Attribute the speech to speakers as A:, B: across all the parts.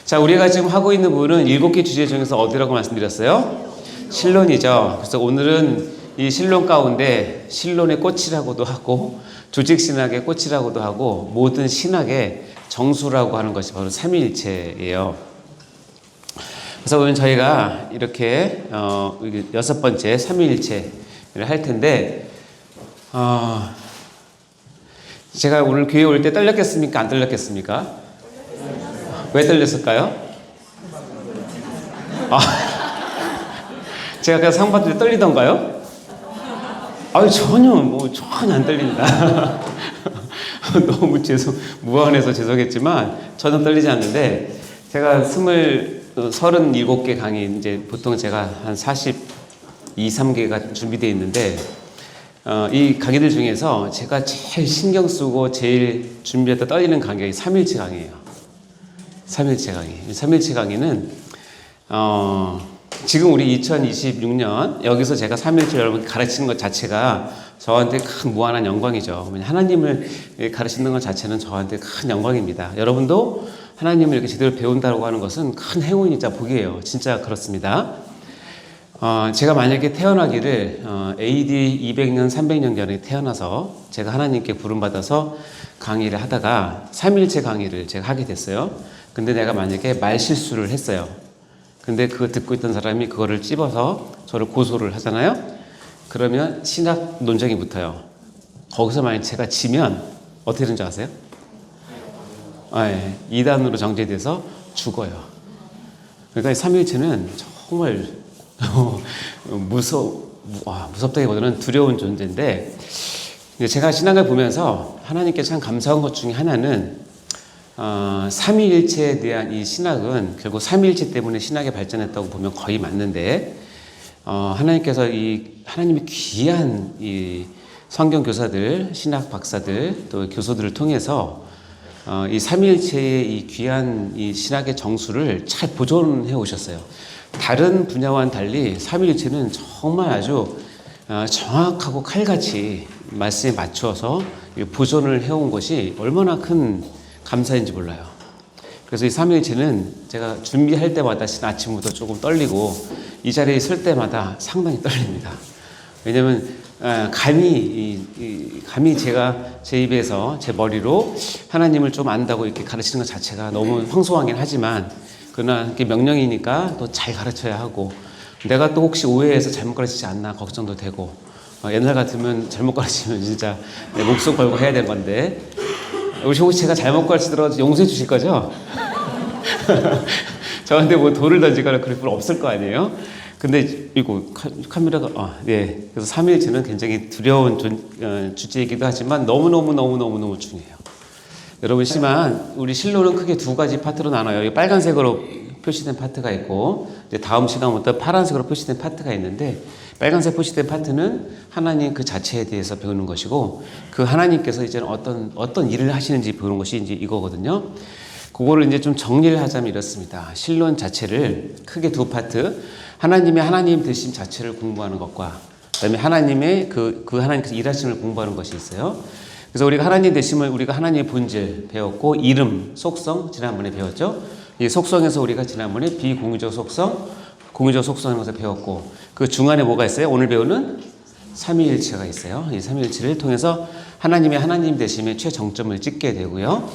A: 자, 우리가 지금 하고 있는 부분은 7개 주제 중에서 어디라고 말씀드렸어요? 신론이죠. 그래서 오늘은 이 신론 가운데 신론의 꽃이라고도 하고 조직신학의 꽃이라고도 하고 모든 신학의 정수라고 하는 것이 바로 삼위일체예요. 그래서 오늘 저희가 이렇게 6번째 삼위일체를 할 텐데 제가 오늘 교회 올 때 떨렸겠습니까? 안 떨렸겠습니까? 왜 떨렸을까요? 제가 그냥 상 받을 때 떨리던가요? 전혀 안 떨립니다. 너무 무안해서 죄송했지만 전혀 떨리지 않는데 제가 37개 강의 이제 보통 제가 한 3개가 준비되어 있는데 이 강의들 중에서 제가 제일 신경 쓰고 제일 준비했다 떨리는 강의가 3일체 강의예요. 3일체 강의. 3일체 강의는 지금 우리 2026년 여기서 제가 3일체 여러분 가르치는 것 자체가 저한테 큰 무한한 영광이죠. 하나님을 가르치는 것 자체는 저한테 큰 영광입니다. 여러분도 하나님을 이렇게 제대로 배운다고 하는 것은 큰 행운이자 복이에요. 진짜 그렇습니다. 제가 만약에 태어나기를 AD 200년, 300년 전에 태어나서 제가 하나님께 부름받아서 강의를 하다가 3일체 강의를 제가 하게 됐어요. 근데 내가 만약에 말 실수를 했어요. 근데 그거 듣고 있던 사람이 그거를 찝어서 저를 고소를 하잖아요. 그러면 신학 논쟁이 붙어요. 거기서 만약 제가 지면 어떻게 되는 줄 아세요? 이단으로 정죄돼서 죽어요. 그러니까 3일체는 정말 무섭다기보다는 두려운 존재인데 제가 신학을 보면서 하나님께 참 감사한 것 중에 하나는 삼위일체에 대한 이 신학은 결국 삼위일체 때문에 신학이 발전했다고 보면 거의 맞는데 하나님께서 하나님의 귀한 이 성경 교사들, 신학 박사들 또 교수들을 통해서 이 삼위일체의 이 귀한 이 신학의 정수를 잘 보존해 오셨어요. 다른 분야와는 달리 삼위일체는 정말 아주 정확하고 칼같이 말씀에 맞추어서 보존을 해온 것이 얼마나 큰 감사인지 몰라요. 그래서 이 삼위일체는 제가 준비할 때마다 아침부터 조금 떨리고 이 자리에 설 때마다 상당히 떨립니다. 왜냐하면 감히 제가 제 입에서 제 머리로 하나님을 좀 안다고 이렇게 가르치는 것 자체가 너무 황송하긴 하지만 그러나 이게 명령이니까 또 잘 가르쳐야 하고 내가 또 혹시 오해해서 잘못 가르치지 않나 걱정도 되고 옛날 같으면 잘못 가르치면 진짜 내 목숨 걸고 해야 될 건데 혹시 제가 잘못 가르치더라도 용서해 주실 거죠? 저한테 뭐 돌을 던지거나 그럴 필요 없을 거 아니에요? 근데 이거 카메라가 그래서 삼위일체는 굉장히 두려운 주제이기도 하지만 너무너무 중요해요. 여러분 하지만 우리 신론은 크게 두 가지 파트로 나눠요. 여기 빨간색으로 표시된 파트가 있고 이제 다음 시간부터 파란색으로 표시된 파트가 있는데 빨간색 표시된 파트는 하나님 그 자체에 대해서 배우는 것이고 그 하나님께서 이제는 어떤 일을 하시는지 배우는 것이 이제 이거거든요. 그거를 이제 좀 정리를 하자면 이렇습니다. 신론 자체를 크게 두 파트, 하나님의 하나님 되심 자체를 공부하는 것과 그다음에 하나님의 그 하나님께서 일하심을 공부하는 것이 있어요. 그래서 우리가 하나님 되심을 우리가 하나님의 본질 배웠고 이름, 속성 지난번에 배웠죠. 이 속성에서 우리가 지난번에 비공유적 속성, 공유적 속성을 배웠고 그 중간에 뭐가 있어요? 오늘 배우는 삼위일체가 있어요. 이 삼위일체를 통해서 하나님의 하나님 되심의 최정점을 찍게 되고요.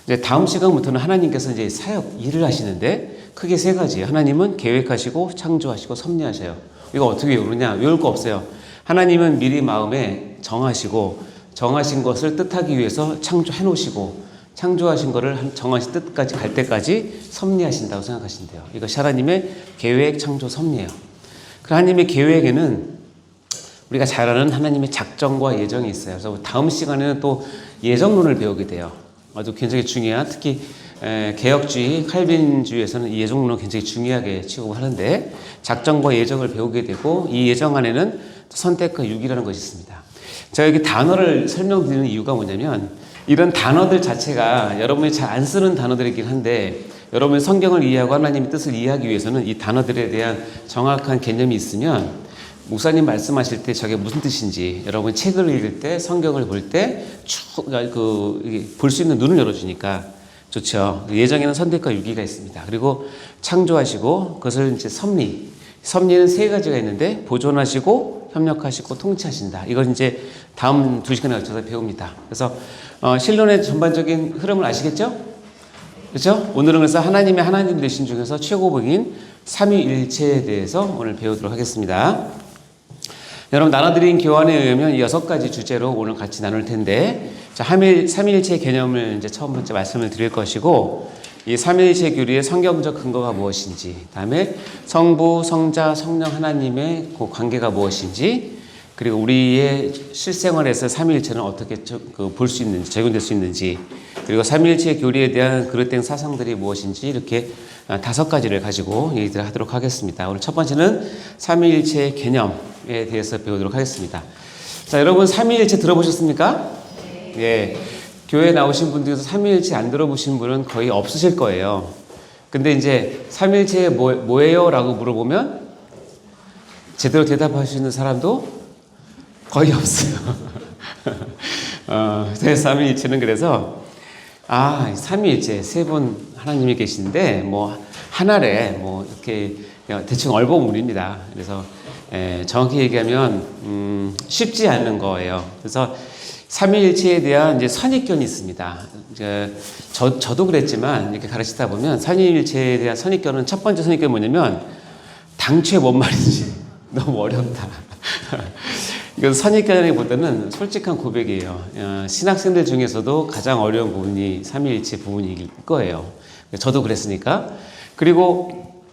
A: 이제 다음 시간부터는 하나님께서 이제 사역 일을 하시는데 크게 세 가지. 하나님은 계획하시고 창조하시고 섭리하셔요. 이거 어떻게 외우느냐? 외울 거 없어요. 하나님은 미리 마음에 정하신 것을 뜻하기 위해서 창조해 놓으시고 창조하신 것을 정하신 뜻까지 갈 때까지 섭리하신다고 생각하시면 돼요. 이것이 하나님의 계획, 창조, 섭리예요. 그 하나님의 계획에는 우리가 잘 아는 하나님의 작정과 예정이 있어요. 그래서 다음 시간에는 또 예정론을 배우게 돼요. 아주 굉장히 중요한 특히 개혁주의, 칼빈주의에서는 이 예정론을 굉장히 중요하게 취급을 하는데 작정과 예정을 배우게 되고 이 예정 안에는 선택과 유기라는 것이 있습니다. 제가 여기 단어를 설명드리는 이유가 뭐냐면 이런 단어들 자체가 여러분이 잘 안 쓰는 단어들이긴 한데 여러분이 성경을 이해하고 하나님의 뜻을 이해하기 위해서는 이 단어들에 대한 정확한 개념이 있으면 목사님 말씀하실 때 저게 무슨 뜻인지 여러분이 책을 읽을 때 성경을 볼 때 쭉 볼 수 있는 눈을 열어주니까 좋죠. 예정에는 선택과 유기가 있습니다. 그리고 창조하시고 그것을 이제 섭리. 섭리는 세 가지가 있는데 보존하시고 협력하시고 통치하신다. 이걸 이제 다음 2시간에 걸쳐서 배웁니다. 그래서 신론의 전반적인 흐름을 아시겠죠? 그렇죠? 오늘은 그래서 하나님의 하나님 되신 중에서 최고봉인 삼위일체에 대해서 오늘 배우도록 하겠습니다. 여러분 나눠드린 교환에 의하면 이 6가지 주제로 오늘 같이 나눌 텐데, 자, 삼위일체 개념을 이제 첫 번째 말씀을 드릴 것이고, 이 삼위일체 교리의 성경적 근거가 무엇인지, 다음에 성부, 성자, 성령 하나님의 그 관계가 무엇인지, 그리고 우리의 실생활에서 삼위일체는 어떻게 볼 수 있는지, 적용될 수 있는지, 그리고 삼위일체 교리에 대한 그릇된 사상들이 무엇인지, 이렇게 5가지를 가지고 얘기를 하도록 하겠습니다. 오늘 첫 번째는 삼위일체의 개념에 대해서 배우도록 하겠습니다. 자, 여러분 삼위일체 들어보셨습니까? 예. 교회에 나오신 분 중에서 삼위일체 안 들어보신 분은 거의 없으실 거예요. 근데 이제 삼위일체 뭐예요? 라고 물어보면 제대로 대답할 수 있는 사람도 거의 없어요. 삼위일체는 그래서 삼위일체 세 분 하나님이 계신데 뭐 하나래 뭐 이렇게 대충 얼버무립니다. 그래서 정확히 얘기하면 쉽지 않은 거예요. 그래서 삼위일체에 대한 이제 선입견이 있습니다. 저도 그랬지만 이렇게 가르치다 보면 삼위일체에 대한 선입견은, 첫 번째 선입견이 뭐냐면 당초에 뭔 말인지 너무 어렵다. 이건 선입견이보다는 솔직한 고백이에요. 신학생들 중에서도 가장 어려운 부분이 삼위일체 부분일 거예요. 저도 그랬으니까. 그리고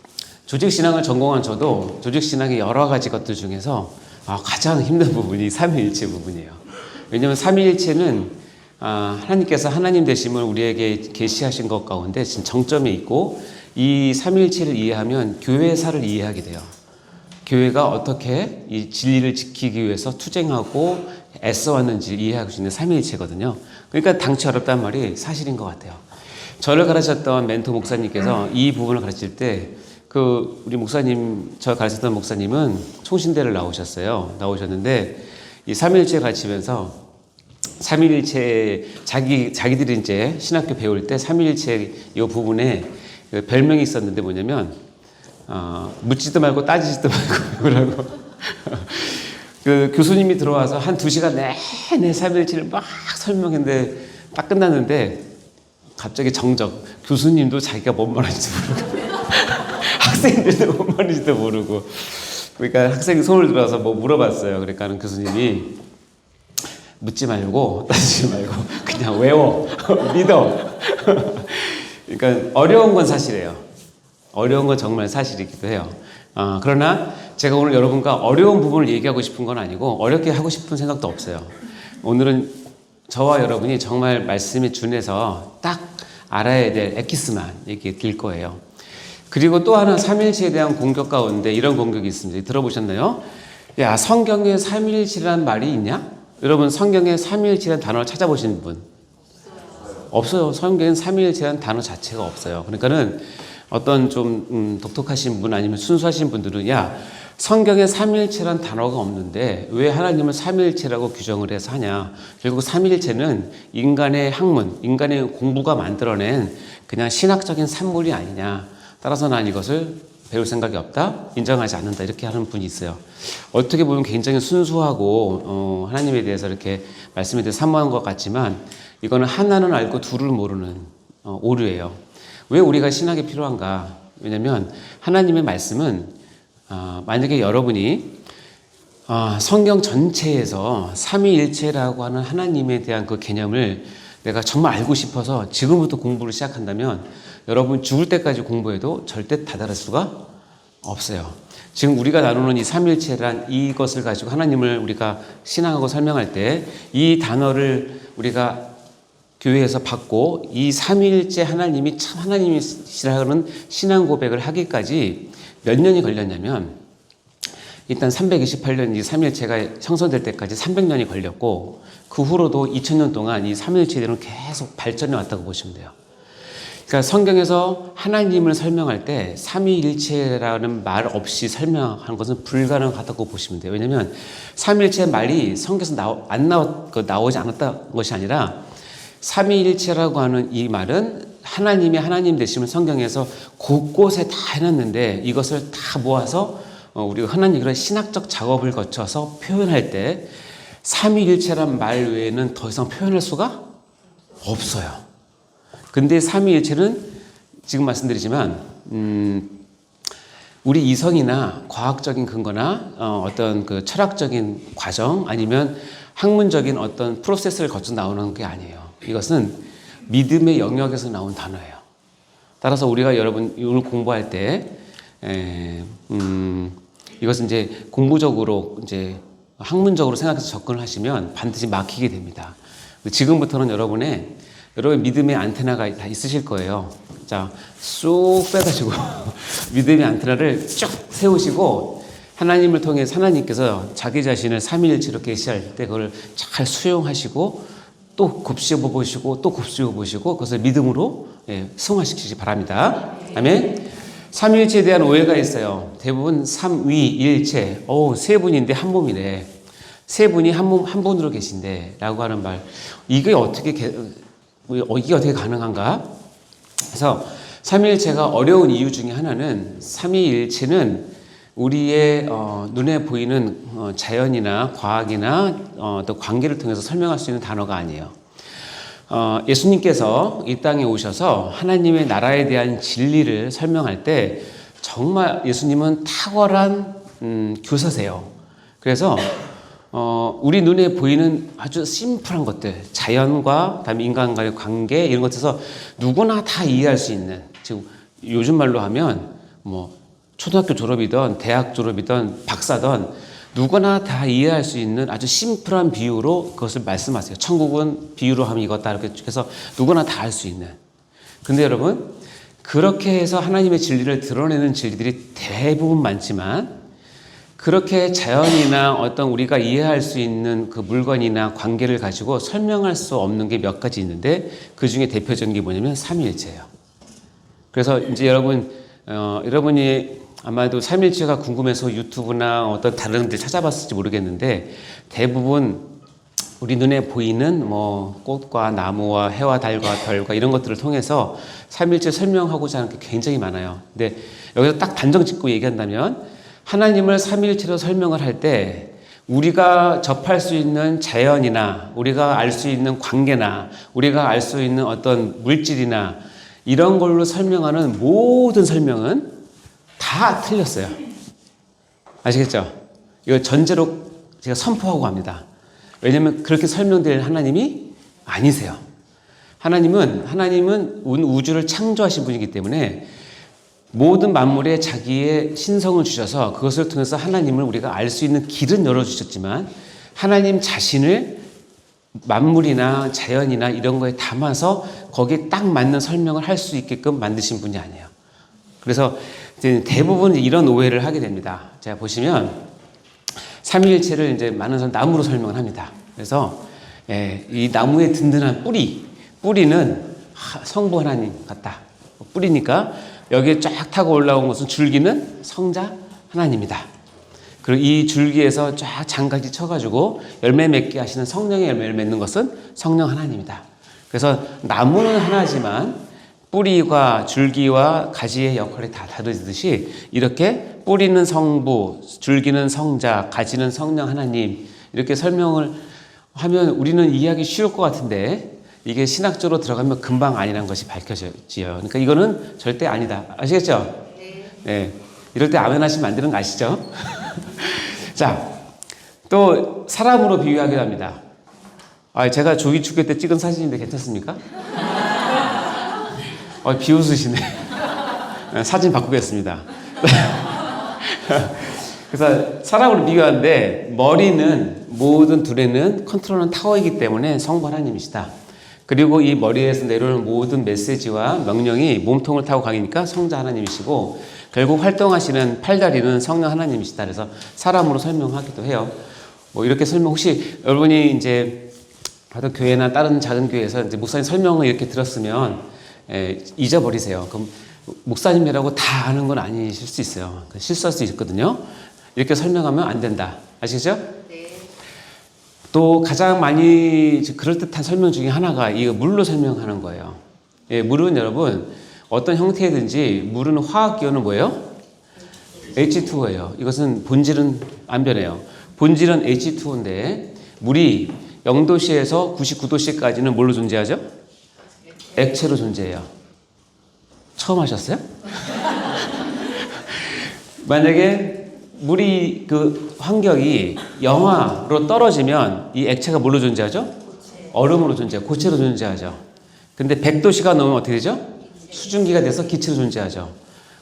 A: 조직신학을 전공한 저도 조직신학의 여러 가지 것들 중에서 가장 힘든 부분이 삼위일체 부분이에요. 왜냐하면 삼위일체는 하나님께서 하나님 되심을 우리에게 계시하신 것 가운데 지금 정점에 있고, 이 삼위일체를 이해하면 교회사를 이해하게 돼요. 교회가 어떻게 이 진리를 지키기 위해서 투쟁하고 애써왔는지 이해할 수 있는 삼위일체거든요. 그러니까 당초 어렵단 말이 사실인 것 같아요. 저를 가르쳤던 멘토 목사님께서 이 부분을 가르칠 때 우리 목사님, 저 가르쳤던 목사님은 총신대를 나오셨는데 이 삼위일체 가르치면서 삼위일체 자기들이 이제 신학교 배울 때 삼위일체 이 부분에 별명이 있었는데 뭐냐면 묻지도 말고 따지지도 말고 배우라고. 그 교수님이 들어와서 한 2시간 내내 삼위일체를 막 설명했는데 딱 끝났는데 갑자기 정적. 교수님도 자기가 뭔 말인지 모르고 학생들도 뭔 말인지도 모르고, 그러니까 학생이 손을 들어서 뭐 물어봤어요. 그러니까 교수님이 묻지 말고 따지지 말고 그냥 외워 믿어. 그러니까 어려운 건 사실이에요. 어려운 건 정말 사실이기도 해요. 그러나 제가 오늘 여러분과 어려운 부분을 얘기하고 싶은 건 아니고 어렵게 하고 싶은 생각도 없어요. 오늘은 저와 여러분이 정말 말씀에 준해서 딱 알아야 될 엑기스만 얘기해 드릴 거예요. 그리고 또 하나 삼위일체에 대한 공격 가운데 이런 공격이 있습니다. 들어보셨나요? 야, 성경에 삼위일체라는 말이 있냐? 여러분 성경에 삼위일체라는 단어를 찾아보신 분? 없어요. 성경엔 삼위일체라는 단어 자체가 없어요. 그러니까는 어떤 좀 독특하신 분 아니면 순수하신 분들은 성경에 삼위일체라는 단어가 없는데 왜 하나님을 삼위일체라고 규정을 해서 하냐. 결국 삼위일체는 인간의 학문, 인간의 공부가 만들어낸 그냥 신학적인 산물이 아니냐. 따라서 난 이것을 배울 생각이 없다, 인정하지 않는다, 이렇게 하는 분이 있어요. 어떻게 보면 굉장히 순수하고 하나님에 대해서 이렇게 말씀에 대해서 사모한 것 같지만 이거는 하나는 알고 둘을 모르는 오류예요. 왜 우리가 신학이 필요한가? 왜냐하면 하나님의 말씀은 만약에 여러분이 성경 전체에서 삼위일체라고 하는 하나님에 대한 그 개념을 내가 정말 알고 싶어서 지금부터 공부를 시작한다면 여러분 죽을 때까지 공부해도 절대 다다를 수가 없어요. 지금 우리가 나누는 이 삼위일체란 이것을 가지고 하나님을 우리가 신앙하고 설명할 때 이 단어를 우리가 교회에서 받고 이 삼위일체 하나님이 참 하나님이시라는 신앙 고백을 하기까지 몇 년이 걸렸냐면, 일단 328년 이 삼위일체가 형성될 때까지 300년이 걸렸고, 그 후로도 2000년 동안 이 삼위일체들은 계속 발전해 왔다고 보시면 돼요. 그러니까 성경에서 하나님을 설명할 때 삼위일체라는 말 없이 설명하는 것은 불가능하다고 보시면 돼요. 왜냐하면 삼위일체 말이 성경에서 나오지 않았다는 것이 아니라 삼위일체라고 하는 이 말은 하나님이 하나님 되심을 성경에서 곳곳에 다 해놨는데 이것을 다 모아서 우리가 흔한 그런 신학적 작업을 거쳐서 표현할 때 삼위일체란 말 외에는 더 이상 표현할 수가 없어요. 근데 삼위일체는 지금 말씀드리지만 우리 이성이나 과학적인 근거나 어떤 그 철학적인 과정 아니면 학문적인 어떤 프로세스를 거쳐 나오는 게 아니에요. 이것은 믿음의 영역에서 나온 단어예요. 따라서 우리가 여러분 오늘 공부할 때 이것은 이제 공부적으로 이제 학문적으로 생각해서 접근을 하시면 반드시 막히게 됩니다. 지금부터는 여러분의 믿음의 안테나가 다 있으실 거예요. 자, 쑥 빼가지고 믿음의 안테나를 쭉 세우시고 하나님을 통해 하나님께서 자기 자신을 삼위일체로 계시할 때 그걸 잘 수용하시고 또 곱씹어 보시고 또 곱씹어 보시고 그것을 믿음으로 승화시키시기 바랍니다. 아멘. 삼위일체에 대한 오해가 있어요. 대부분 삼위일체, 세 분인데 한 몸이래. 세 분이 한 분으로 계신데 라고 하는 말, 이게 어떻게 가능한가? 그래서 삼위일체가 어려운 이유 중에 하나는 삼위일체는 우리의 눈에 보이는 자연이나 과학이나 또 관계를 통해서 설명할 수 있는 단어가 아니에요. 예수님께서 이 땅에 오셔서 하나님의 나라에 대한 진리를 설명할 때 정말 예수님은 탁월한 교사세요. 그래서 우리 눈에 보이는 아주 심플한 것들, 자연과 그다음에 인간과의 관계 이런 것에서 누구나 다 이해할 수 있는, 지금 요즘 말로 하면 뭐 초등학교 졸업이든 대학 졸업이든 박사든 누구나 다 이해할 수 있는 아주 심플한 비유로 그것을 말씀하세요. 천국은 비유로 하면 이거다 이렇게 해서 누구나 다 알 수 있는. 근데 여러분 그렇게 해서 하나님의 진리를 드러내는 진리들이 대부분 많지만 그렇게 자연이나 어떤 우리가 이해할 수 있는 그 물건이나 관계를 가지고 설명할 수 없는 게 몇 가지 있는데 그 중에 대표적인 게 뭐냐면 삼위일체예요. 그래서 이제 여러분이 아마도 삼위일체가 궁금해서 유튜브나 어떤 다른 데 찾아봤을지 모르겠는데 대부분 우리 눈에 보이는 뭐 꽃과 나무와 해와 달과 별과 이런 것들을 통해서 삼위일체 설명하고자 하는 게 굉장히 많아요. 근데 여기서 딱 단정 짓고 얘기한다면 하나님을 삼위일체로 설명을 할 때 우리가 접할 수 있는 자연이나 우리가 알 수 있는 관계나 우리가 알 수 있는 어떤 물질이나 이런 걸로 설명하는 모든 설명은 다 틀렸어요. 아시겠죠? 이거 전제로 제가 선포하고 합니다. 왜냐하면 그렇게 설명될 하나님이 아니세요. 하나님은 온 우주를 창조하신 분이기 때문에 모든 만물에 자기의 신성을 주셔서 그것을 통해서 하나님을 우리가 알 수 있는 길은 열어주셨지만 하나님 자신을 만물이나 자연이나 이런 거에 담아서 거기에 딱 맞는 설명을 할 수 있게끔 만드신 분이 아니에요. 그래서 대부분 이런 오해를 하게 됩니다. 제가 보시면 삼위일체를 이제 많은 사람 나무로 설명을 합니다. 그래서 이 나무의 든든한 뿌리는 성부 하나님 같다. 뿌리니까 여기에 쫙 타고 올라온 것은 줄기는 성자 하나님이다. 그리고 이 줄기에서 쫙 장가지 쳐가지고 열매 맺게 하시는 성령의 열매를 맺는 것은 성령 하나님이다. 그래서 나무는 하나지만 뿌리와 줄기와 가지의 역할이 다 다르듯이 이렇게 뿌리는 성부, 줄기는 성자, 가지는 성령 하나님 이렇게 설명을 하면 우리는 이해하기 쉬울 것 같은데 이게 신학적으로 들어가면 금방 아니라는 것이 밝혀지요. 그러니까 이거는 절대 아니다. 아시겠죠? 네. 이럴 때 아멘 하시면 안 되는 거 아시죠? 자, 또 사람으로 비유하기도 합니다. 제가 조기 축제 때 찍은 사진인데 괜찮습니까? 비웃으시네. 사진 바꾸겠습니다. 그래서 사람으로 비교하는데 머리는 모든 둘에는 컨트롤은 타워이기 때문에 성부 하나님이시다. 그리고 이 머리에서 내려오는 모든 메시지와 명령이 몸통을 타고 가니까 성자 하나님이시고 결국 활동하시는 팔다리는 성령 하나님이시다. 그래서 사람으로 설명하기도 해요. 뭐 이렇게 혹시 여러분이 이제 다른 교회나 다른 작은 교회에서 이제 목사님 설명을 이렇게 들었으면 잊어버리세요. 그럼 목사님이라고 다 아는 건 아니실 수 있어요. 실수할 수 있거든요. 이렇게 설명하면 안 된다. 아시죠? 네. 또 가장 많이 그럴듯한 설명 중에 하나가 이거 물로 설명하는 거예요. 예, 물은 여러분 어떤 형태든지 물은 화학 기호는 뭐예요? H2O예요. 이것은 본질은 안 변해요. 본질은 H2O인데 물이 0도씨에서 99도씨까지는 뭘로 존재하죠? 액체로 존재해요. 처음 하셨어요? 만약에 물이 그 환경이 영하로 떨어지면 이 액체가 뭘로 존재하죠? 얼음으로 존재해요. 고체로 존재하죠. 근데 100도씨가 넘으면 어떻게 되죠? 수증기가 돼서 기체로 존재하죠.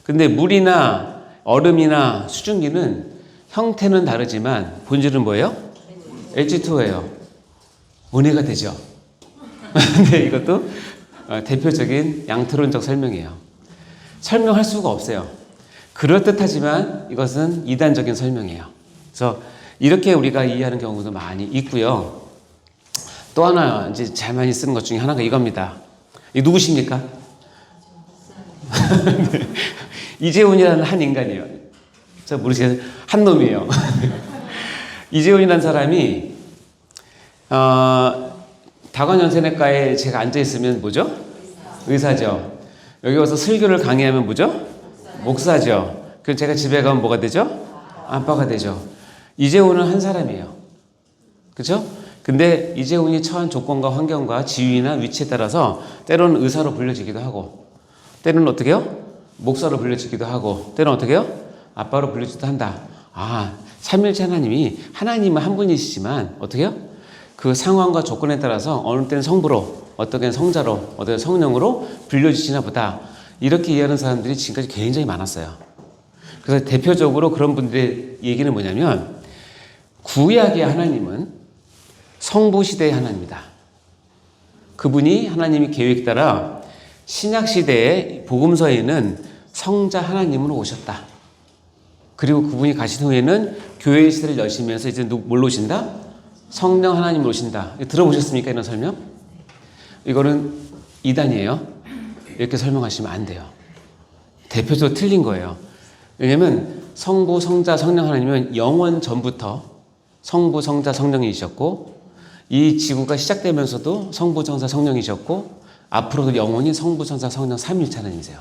A: 근데 물이나 얼음이나 수증기는 형태는 다르지만 본질은 뭐예요? H2O예요. 원해가 되죠. 근데 이것도 대표적인 양토론적 설명이에요. 설명할 수가 없어요. 그럴듯하지만 이것은 이단적인 설명이에요. 그래서 이렇게 우리가 이해하는 경우도 많이 있고요. 또 하나 이제 잘 많이 쓰는 것 중에 하나가 이겁니다. 이 누구십니까? 네. 이재훈이라는 한 인간이에요. 저 모르시겠어요? 한 놈이에요. 이재훈이라는 사람이 다관연세내과에 제가 앉아 있으면 뭐죠? 의사죠. 여기 와서 설교를 강의하면 뭐죠? 목사죠. 그럼 제가 집에 가면 뭐가 되죠? 아빠가 되죠. 이재훈은 한 사람이에요. 그렇죠? 근데 이재훈이 처한 조건과 환경과 지위나 위치에 따라서 때로는 의사로 불려지기도 하고, 때로는 어떻게 해요? 목사로 불려지기도 하고, 때로는 어떻게 해요? 아빠로 불려지기도 한다. 아, 삼일체 하나님이 하나님은 한 분이시지만 어떻게 해요? 그 상황과 조건에 따라서 어느 때는 성부로, 어떤 때는 성자로, 어떤 때는 성령으로 불려주시나 보다. 이렇게 이해하는 사람들이 지금까지 굉장히 많았어요. 그래서 대표적으로 그런 분들의 얘기는 뭐냐면, 구약의 하나님은 성부시대의 하나님이다. 그분이 하나님의 계획 따라 신약시대의 복음서에는 성자 하나님으로 오셨다. 그리고 그분이 가신 후에는 교회의 시대를 여시면서 이제 뭘로 오신다? 성령 하나님으로 오신다. 들어보셨습니까? 이런 설명? 이거는 이단이에요. 이렇게 설명하시면 안 돼요. 대표적으로 틀린 거예요. 왜냐하면 성부, 성자, 성령 하나님은 영원 전부터 성부, 성자, 성령이셨고, 이 지구가 시작되면서도 성부, 성자, 성령이셨고, 앞으로도 영원히 성부, 성자, 성령 삼위일체 하나님이세요.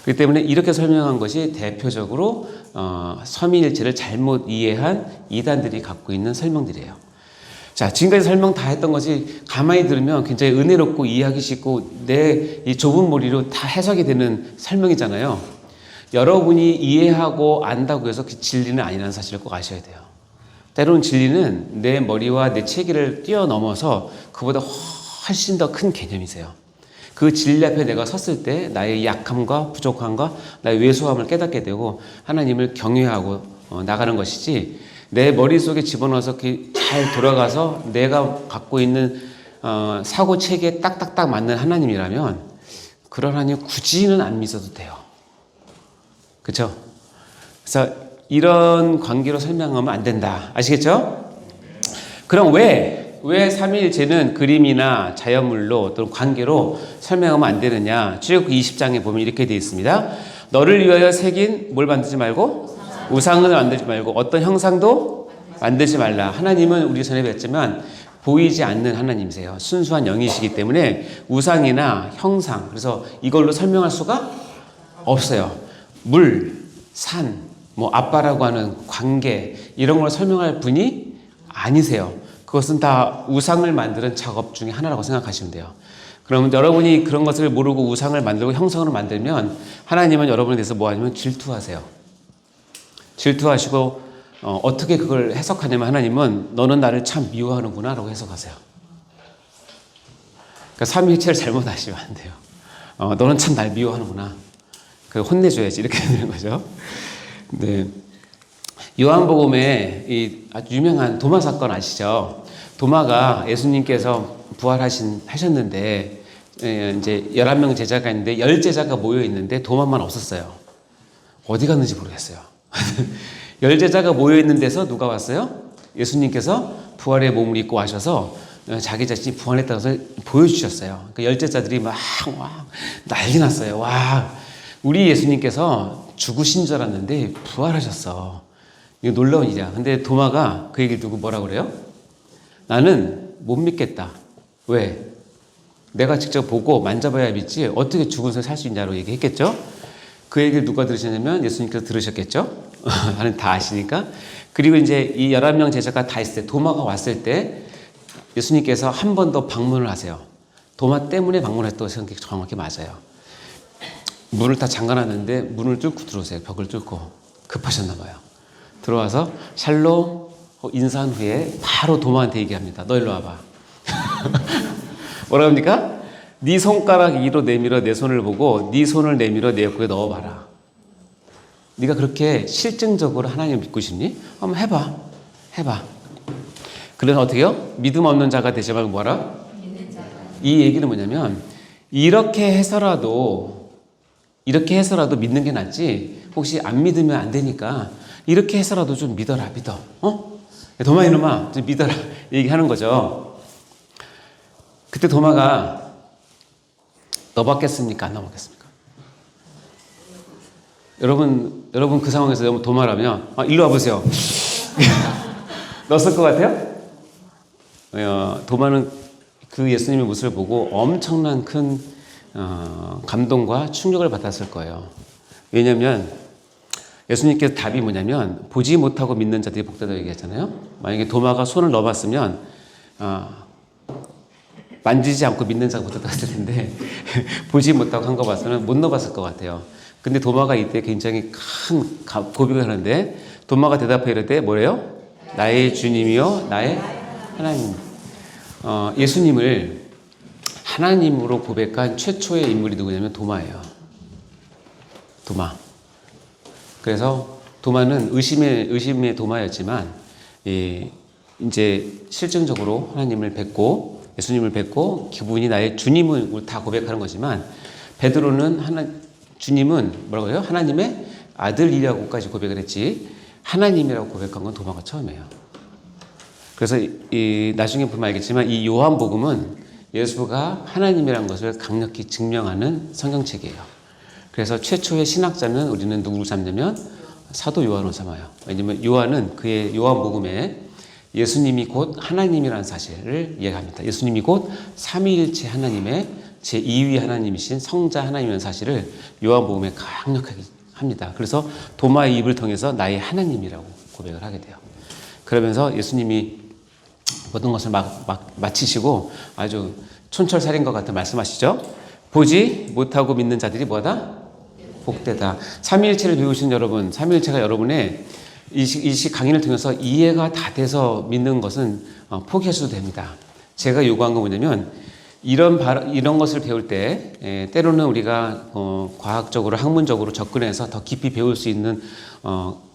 A: 그렇기 때문에 이렇게 설명한 것이 대표적으로 삼위일체를 잘못 이해한 이단들이 갖고 있는 설명들이에요. 자, 지금까지 설명 다 했던 것이 가만히 들으면 굉장히 은혜롭고 이해하기 쉽고 내 이 좁은 머리로 다 해석이 되는 설명이잖아요. 여러분이 이해하고 안다고 해서 그 진리는 아니라는 사실을 꼭 아셔야 돼요. 때로는 진리는 내 머리와 내 체계를 뛰어넘어서 그보다 훨씬 더 큰 개념이세요. 그 진리 앞에 내가 섰을 때 나의 약함과 부족함과 나의 왜소함을 깨닫게 되고 하나님을 경외하고 나가는 것이지, 내 머릿속에 집어넣어서 잘 돌아가서 내가 갖고 있는 사고 체계에 딱딱딱 맞는 하나님이라면 그런 하나님 굳이는 안 믿어도 돼요. 그렇죠? 그래서 이런 관계로 설명하면 안 된다. 아시겠죠? 그럼 왜 삼위일체는 그림이나 자연물로 또는 관계로 설명하면 안 되느냐? 출애굽기 20장에 보면 이렇게 되어 있습니다. 너를 위하여 새긴 뭘 만들지 말고? 우상을 만들지 말고 어떤 형상도 만들지 말라. 하나님은 우리 전에 뵀지만 보이지 않는 하나님이세요. 순수한 영이시기 때문에 우상이나 형상, 그래서 이걸로 설명할 수가 없어요. 물, 산, 뭐 아빠라고 하는 관계, 이런 걸 설명할 분이 아니세요. 그것은 다 우상을 만드는 작업 중에 하나라고 생각하시면 돼요. 그러면 여러분이 그런 것을 모르고 우상을 만들고 형상을 만들면 하나님은 여러분에 대해서 뭐 하냐면 질투하세요. 질투하시고 어떻게 그걸 해석하냐면 하나님은 너는 나를 참 미워하는구나 라고 해석하세요. 그러니까 삼위일체를 잘못 아시면 안 돼요. 너는 참 날 미워하는구나. 그 혼내줘야지 이렇게 되는 거죠. 네. 요한복음에 이 아주 유명한 도마 사건 아시죠? 도마가 예수님께서 부활하셨는데 이제 11명 제자가 있는데 10제자가 모여 있는데 도마만 없었어요. 어디 갔는지 모르겠어요. 10제자가 모여 있는 데서 누가 왔어요? 예수님께서 부활의 몸을 입고 와셔서 자기 자신이 부활했다고 해서 보여주셨어요. 그 10제자들이 막 난리 났어요. 와, 우리 예수님께서 죽으신 줄 알았는데 부활하셨어. 이거 놀라운 일이야. 근데 도마가 그 얘기를 두고 뭐라 그래요? 나는 못 믿겠다. 왜? 내가 직접 보고 만져봐야 믿지 어떻게 죽은 새 살 수 있냐고 얘기했겠죠. 그 얘기를 누가 들으셨냐면 예수님께서 들으셨겠죠. 하나님 다 아시니까. 그리고 이제 이 11명 제자가 다 있을 때 도마가 왔을 때 예수님께서 한 번 더 방문을 하세요. 도마 때문에 방문했다고 생각이 정확히 맞아요. 문을 다 잠가놨는데 문을 뚫고 들어오세요. 벽을 뚫고. 급하셨나 봐요. 들어와서 샬롬 인사한 후에 바로 도마한테 얘기합니다. 너 일로 와봐. 뭐라 합니까? 네 손가락 위로 내밀어 내 손을 보고 네 손을 내밀어 내 옆구리에 넣어봐라. 네가 그렇게 실증적으로 하나님을 믿고 싶니? 한번 해봐. 해봐. 그래서 어떻게요? 믿음 없는 자가 되지 말고 뭐라? 이 얘기는 뭐냐면 이렇게 해서라도 믿는 게 낫지. 혹시 안 믿으면 안 되니까 이렇게 해서라도 좀 믿어라. 믿어. 도마 이놈아 좀 믿어라. 얘기하는 거죠. 그때 도마가 너 받겠습니까? 안 넘었겠습니까? 여러분 그 상황에서 도마라면 일로 와보세요. 넣었을 것 같아요? 도마는 그 예수님의 모습을 보고 엄청난 큰 감동과 충격을 받았을 거예요. 왜냐하면 예수님께서 답이 뭐냐면 보지 못하고 믿는 자들이 복되다고 얘기했잖아요. 만약에 도마가 손을 넣어봤으면 만지지 않고 믿는 자가 복되다 했을 텐데 보지 못하고 한 거 봐서는 못 넣어봤을 것 같아요. 근데 도마가 이때 굉장히 큰 고백을 하는데 도마가 대답해 이르되 뭐래요? 나의 주님이요 나의 하나님. 예수님을 하나님으로 고백한 최초의 인물이 누구냐면 도마예요. 도마. 그래서 도마는 의심의 도마였지만 이제 실증적으로 하나님을 뵙고 예수님을 뵙고 그분이 나의 주님을 다 고백하는 거지만 베드로는 주님은 뭐라고 해요? 하나님의 아들이라고까지 고백을 했지 하나님이라고 고백한 건 도마가 처음이에요. 그래서 나중에 보면 알겠지만 이 요한복음은 예수가 하나님이라는 것을 강력히 증명하는 성경책이에요. 그래서 최초의 신학자는 우리는 누구를 삼냐면 사도 요한을 삼아요. 왜냐하면 요한은 그의 요한복음에 예수님이 곧 하나님이라는 사실을 이해합니다. 예수님이 곧 삼위일체 하나님의 제2위 하나님이신 성자 하나님이라는 사실을 요한복음에 강력하게 합니다. 그래서 도마의 입을 통해서 나의 하나님이라고 고백을 하게 돼요. 그러면서 예수님이 모든 것을 마치시고 아주 촌철살인과 같은 말씀하시죠. 보지 못하고 믿는 자들이 뭐다? 복되다. 삼위일체를 배우신 여러분, 삼위일체가 여러분의 이 강의를 통해서 이해가 다 돼서 믿는 것은 포기하셔도 됩니다. 제가 요구한 건 뭐냐면 이런 것을 배울 때 때로는 우리가 과학적으로 학문적으로 접근해서 더 깊이 배울 수 있는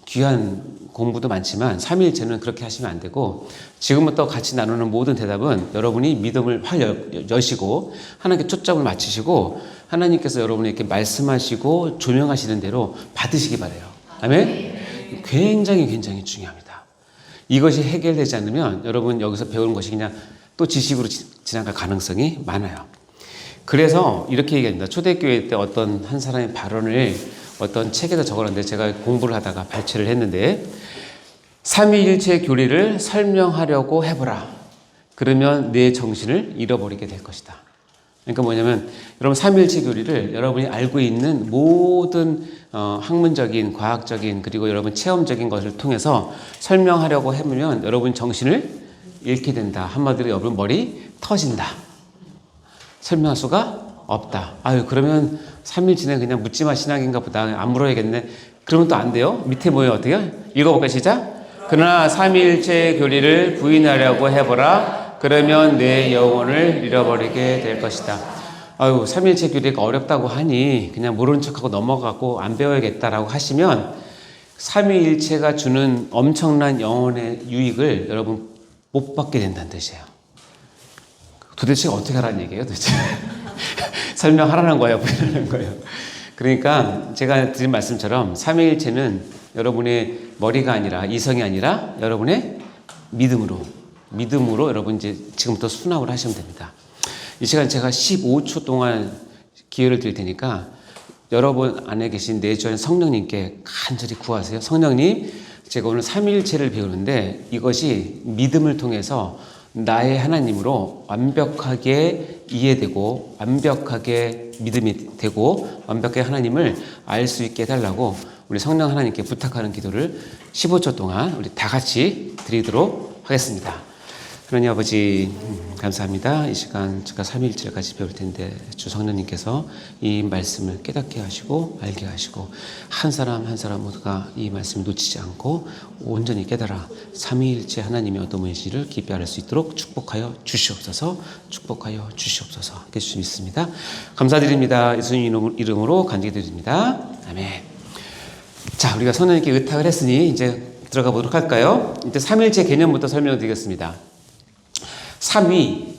A: 귀한 공부도 많지만 삼위일체는 그렇게 하시면 안 되고 지금부터 같이 나누는 모든 대답은 여러분이 믿음을 활 여시고 하나님께 초점을 맞추시고 하나님께서 여러분에게 말씀하시고 조명하시는 대로 받으시기 바래요. 아멘? 굉장히 중요합니다. 이것이 해결되지 않으면 여러분 여기서 배우는 것이 그냥 또 지식으로 지나갈 가능성이 많아요. 그래서 이렇게 얘기합니다. 초대교회 때 어떤 한 사람의 발언을 어떤 책에다 적어놨는데 제가 공부를 하다가 발췌를 했는데 삼위일체 교리를 설명하려고 해보라. 그러면 내 정신을 잃어버리게 될 것이다. 그러니까 뭐냐면 여러분 삼위일체 교리를 여러분이 알고 있는 모든 학문적인 과학적인 그리고 여러분 체험적인 것을 통해서 설명하려고 해보면 여러분 정신을 잃게 된다. 한마디로 여러분 머리 터진다. 설명할 수가 없다. 그러면 삼일체는 그냥 묻지마 신앙인가 보다. 안 물어야겠네. 그러면 또 안 돼요. 밑에 뭐예요? 어떻게? 읽어볼까요? 시작. 그러나 삼일체 교리를 부인하려고 해보라. 그러면 내 영혼을 잃어버리게 될 것이다. 삼일체 교리가 어렵다고 하니 그냥 모르는 척하고 넘어가고 안 배워야겠다라고 하시면 삼위일체가 주는 엄청난 영혼의 유익을 여러분 못 받게 된다는 뜻이에요. 도대체 어떻게 하라는 얘기예요? 도대체 설명하라는 거예요? 부인하라는 거예요? 그러니까 제가 드린 말씀처럼 삼위일체는 여러분의 머리가 아니라 이성이 아니라 여러분의 믿음으로 여러분 이제 지금부터 수납을 하시면 됩니다. 이 시간 제가 15초 동안 기회를 드릴 테니까 여러분 안에 계신 내주하는 성령님께 간절히 구하세요. 성령님, 제가 오늘 삼위일체를 배우는데 이것이 믿음을 통해서 나의 하나님으로 완벽하게 이해되고 완벽하게 믿음이 되고 완벽하게 하나님을 알 수 있게 해달라고 우리 성령 하나님께 부탁하는 기도를 15초 동안 우리 다 같이 드리도록 하겠습니다. 하나님 아버지 감사합니다. 이 시간 제가 삼위일체까지 배울 텐데 주 성령님께서 이 말씀을 깨닫게 하시고 알게 하시고 한 사람 한 사람 모두가 이 말씀을 놓치지 않고 온전히 깨달아 삼위일체 하나님의 어떤 분이신지를 깊이 알 수 있도록 축복하여 주시옵소서. 축복하여 주시옵소서. 예수 믿습니다. 감사드립니다. 예수님 이름으로 간절히 드립니다. 아멘. 자, 우리가 성령님께 의탁을 했으니 이제 들어가 보도록 할까요? 이제 삼위일체 개념부터 설명을 드리겠습니다. 삼위일체,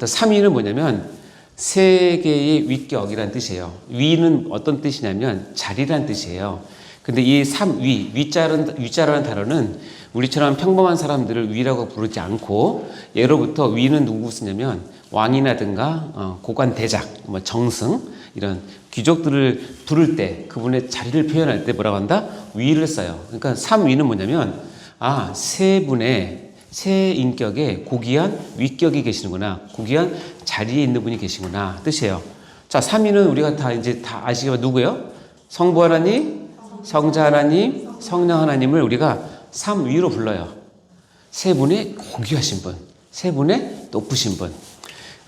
A: 삼위는 뭐냐면 세 개의 위격이라는 뜻이에요. 위는 어떤 뜻이냐면 자리란 뜻이에요. 근데 이 삼위, 위자라는 단어는 우리처럼 평범한 사람들을 위라고 부르지 않고 예로부터 위는 누구 쓰냐면 왕이라든가 고관 대작, 뭐 정승 이런 귀족들을 부를 때 그분의 자리를 표현할 때 뭐라고 한다? 위를 써요. 그러니까 삼위는 뭐냐면 세 인격의 고귀한 위격이 계시는구나. 고귀한 자리에 있는 분이 계시구나. 뜻이에요. 자, 삼위는 우리가 다 아시겠지만 누구예요? 성부 하나님, 성자 하나님, 성령 하나님을 우리가 삼위로 불러요. 세 분의 고귀하신 분, 세 분의 높으신 분.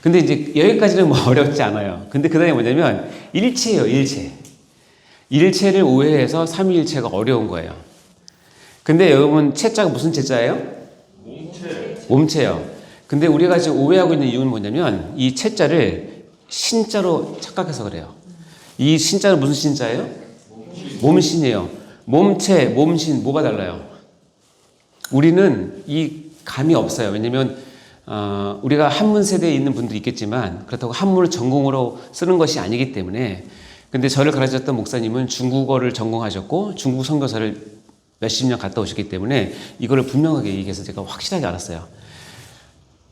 A: 근데 이제 여기까지는 뭐 어렵지 않아요. 근데 그 다음에 뭐냐면 일체예요, 일체. 일체를 오해해서 삼위일체가 어려운 거예요. 근데 여러분 체자가 무슨 체자예요? 몸체요. 근데 우리가 지금 오해하고 있는 이유는 뭐냐면 이 체자를 신자로 착각해서 그래요. 이 신자는 무슨 신자예요? 몸신이에요. 몸체, 몸신 뭐가 달라요? 우리는 이 감이 없어요. 왜냐면 우리가 한문 세대에 있는 분들이 있겠지만 그렇다고 한문을 전공으로 쓰는 것이 아니기 때문에. 근데 저를 가르쳤던 목사님은 중국어를 전공하셨고 중국 선교사를 몇십 년 갔다 오셨기 때문에 이거를 분명하게 얘기해서 제가 확실하게 알았어요.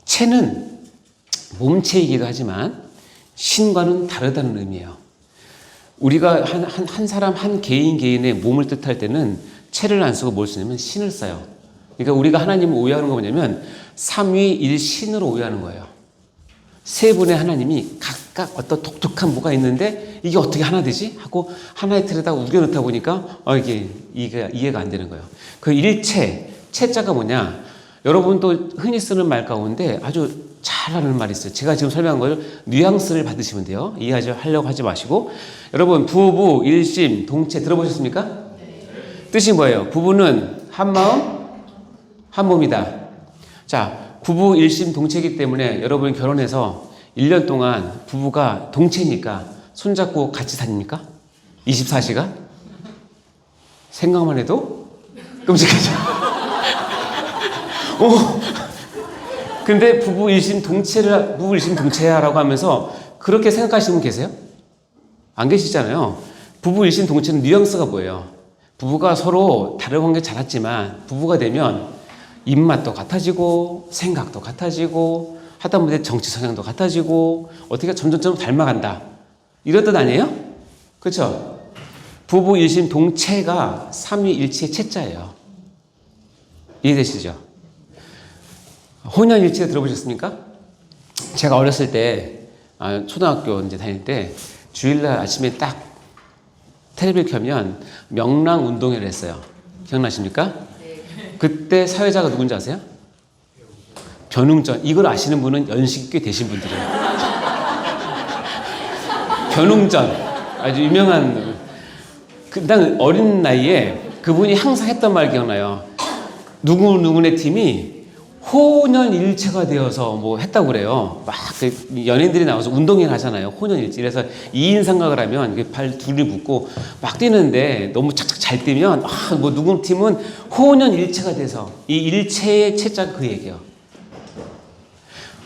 A: 체는 몸체이기도 하지만 신과는 다르다는 의미예요. 우리가 한 사람, 한 개인의 몸을 뜻할 때는 체를 안 쓰고 뭘 쓰냐면 신을 써요. 그러니까 우리가 하나님을 오해하는 거 뭐냐면 삼위일신으로 오해하는 거예요. 세 분의 하나님이 각각 어떤 독특한 뭐가 있는데 이게 어떻게 하나 되지? 하고 하나의 틀에다가 우겨넣다 보니까 이게 이해가 안 되는 거예요. 그 일체, 체자가 뭐냐? 여러분도 흔히 쓰는 말 가운데 아주 잘하는 말이 있어요. 제가 지금 설명한 걸 뉘앙스를 받으시면 돼요. 이해하려고 하지 마시고. 여러분 부부, 일심, 동체 들어보셨습니까? 네. 뜻이 뭐예요? 부부는 한 마음, 한 몸이다. 자, 부부, 일심, 동체이기 때문에 여러분 결혼해서 1년 동안 부부가 동체니까 손잡고 같이 다닙니까? 24시간? 생각만 해도 끔찍하죠. 근데 부부 일심 동체야라고 하면서 그렇게 생각하시는 분 계세요? 안 계시잖아요. 부부 일심 동체는 뉘앙스가 뭐예요? 부부가 서로 다른 관계 잘했지만 부부가 되면 입맛도 같아지고 생각도 같아지고 하다 보니 정치 성향도 같아지고 어떻게 점점 닮아간다. 이런 뜻 아니에요? 그렇죠? 부부 일심 동체가 삼위일체의 체자예요. 이해되시죠? 혼연일체 들어보셨습니까? 제가 어렸을 때 초등학교 이제 다닐 때 주일날 아침에 딱 텔레비를 켜면 명랑운동회를 했어요. 기억나십니까? 그때 사회자가 누군지 아세요? 변웅전. 이걸 아시는 분은 연식이 꽤 되신 분들이에요. 변웅전. 아주 유명한. 난 어린 나이에 그분이 항상 했던 말 기억나요. 누구누구네 팀이 혼연일체가 되어서 뭐 했다고 그래요. 막 연예인들이 나와서 운동회를 하잖아요. 혼연일체. 그래서 2인 삼각을 하면 발 둘이 묶고 막 뛰는데 너무 착착 잘 뛰면 뭐 누구 팀은 혼연일체가 돼서 이 일체의 체자가 그 얘기예요.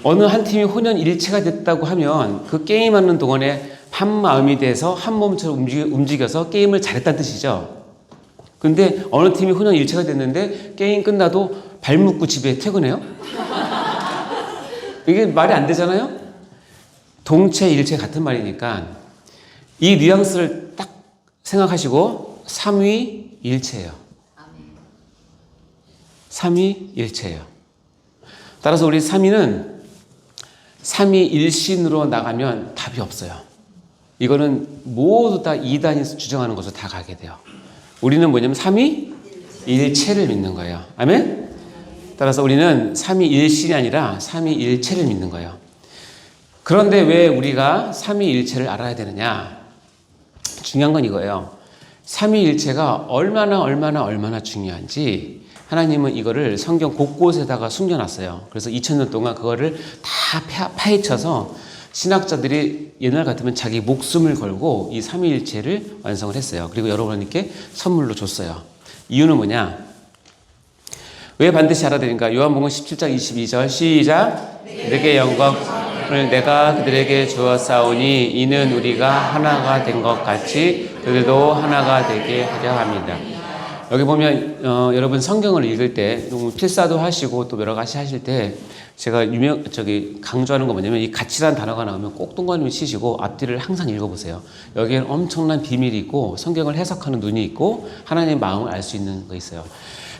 A: 어느 한 팀이 혼연일체가 됐다고 하면 그 게임하는 동안에 한 마음이 돼서 한 몸처럼 움직여서 게임을 잘했다는 뜻이죠. 근데 어느 팀이 혼연일체가 됐는데 게임 끝나도 발 묶고 집에 퇴근해요? 이게 말이 안 되잖아요? 동체, 일체 같은 말이니까 이 뉘앙스를 딱 생각하시고 삼위일체예요. 삼위일체예요. 따라서 우리 삼위는 삼위일신으로 나가면 답이 없어요. 이거는 모두 다 이단이 주장하는 것으로 다 가게 돼요. 우리는 뭐냐면 삼위일체를 믿는 거예요. 아멘? 따라서 우리는 삼위일신이 아니라 삼위일체를 믿는 거예요. 그런데 왜 우리가 삼위일체를 알아야 되느냐? 중요한 건 이거예요. 삼위일체가 얼마나 중요한지 하나님은 이거를 성경 곳곳에다가 숨겨놨어요. 그래서 2000년 동안 그거를 다 파헤쳐서 신학자들이 옛날 같으면 자기 목숨을 걸고 이 삼위일체를 완성을 했어요. 그리고 여러분께 선물로 줬어요. 이유는 뭐냐? 왜 반드시 알아야 되는가? 요한복음 17장 22절 시작. 내게 영광을 내가 그들에게 주었사오니 이는 우리가 하나가 된 것 같이 그들도 하나가 되게 하려 합니다. 여기 보면 여러분 성경을 읽을 때 필사도 하시고 또 여러 가지 하실 때 제가 강조하는 거 뭐냐면 이 가치라는 단어가 나오면 꼭 동그라미 치시고 앞뒤를 항상 읽어보세요. 여기에는 엄청난 비밀이 있고 성경을 해석하는 눈이 있고 하나님의 마음을 알 수 있는 거 있어요.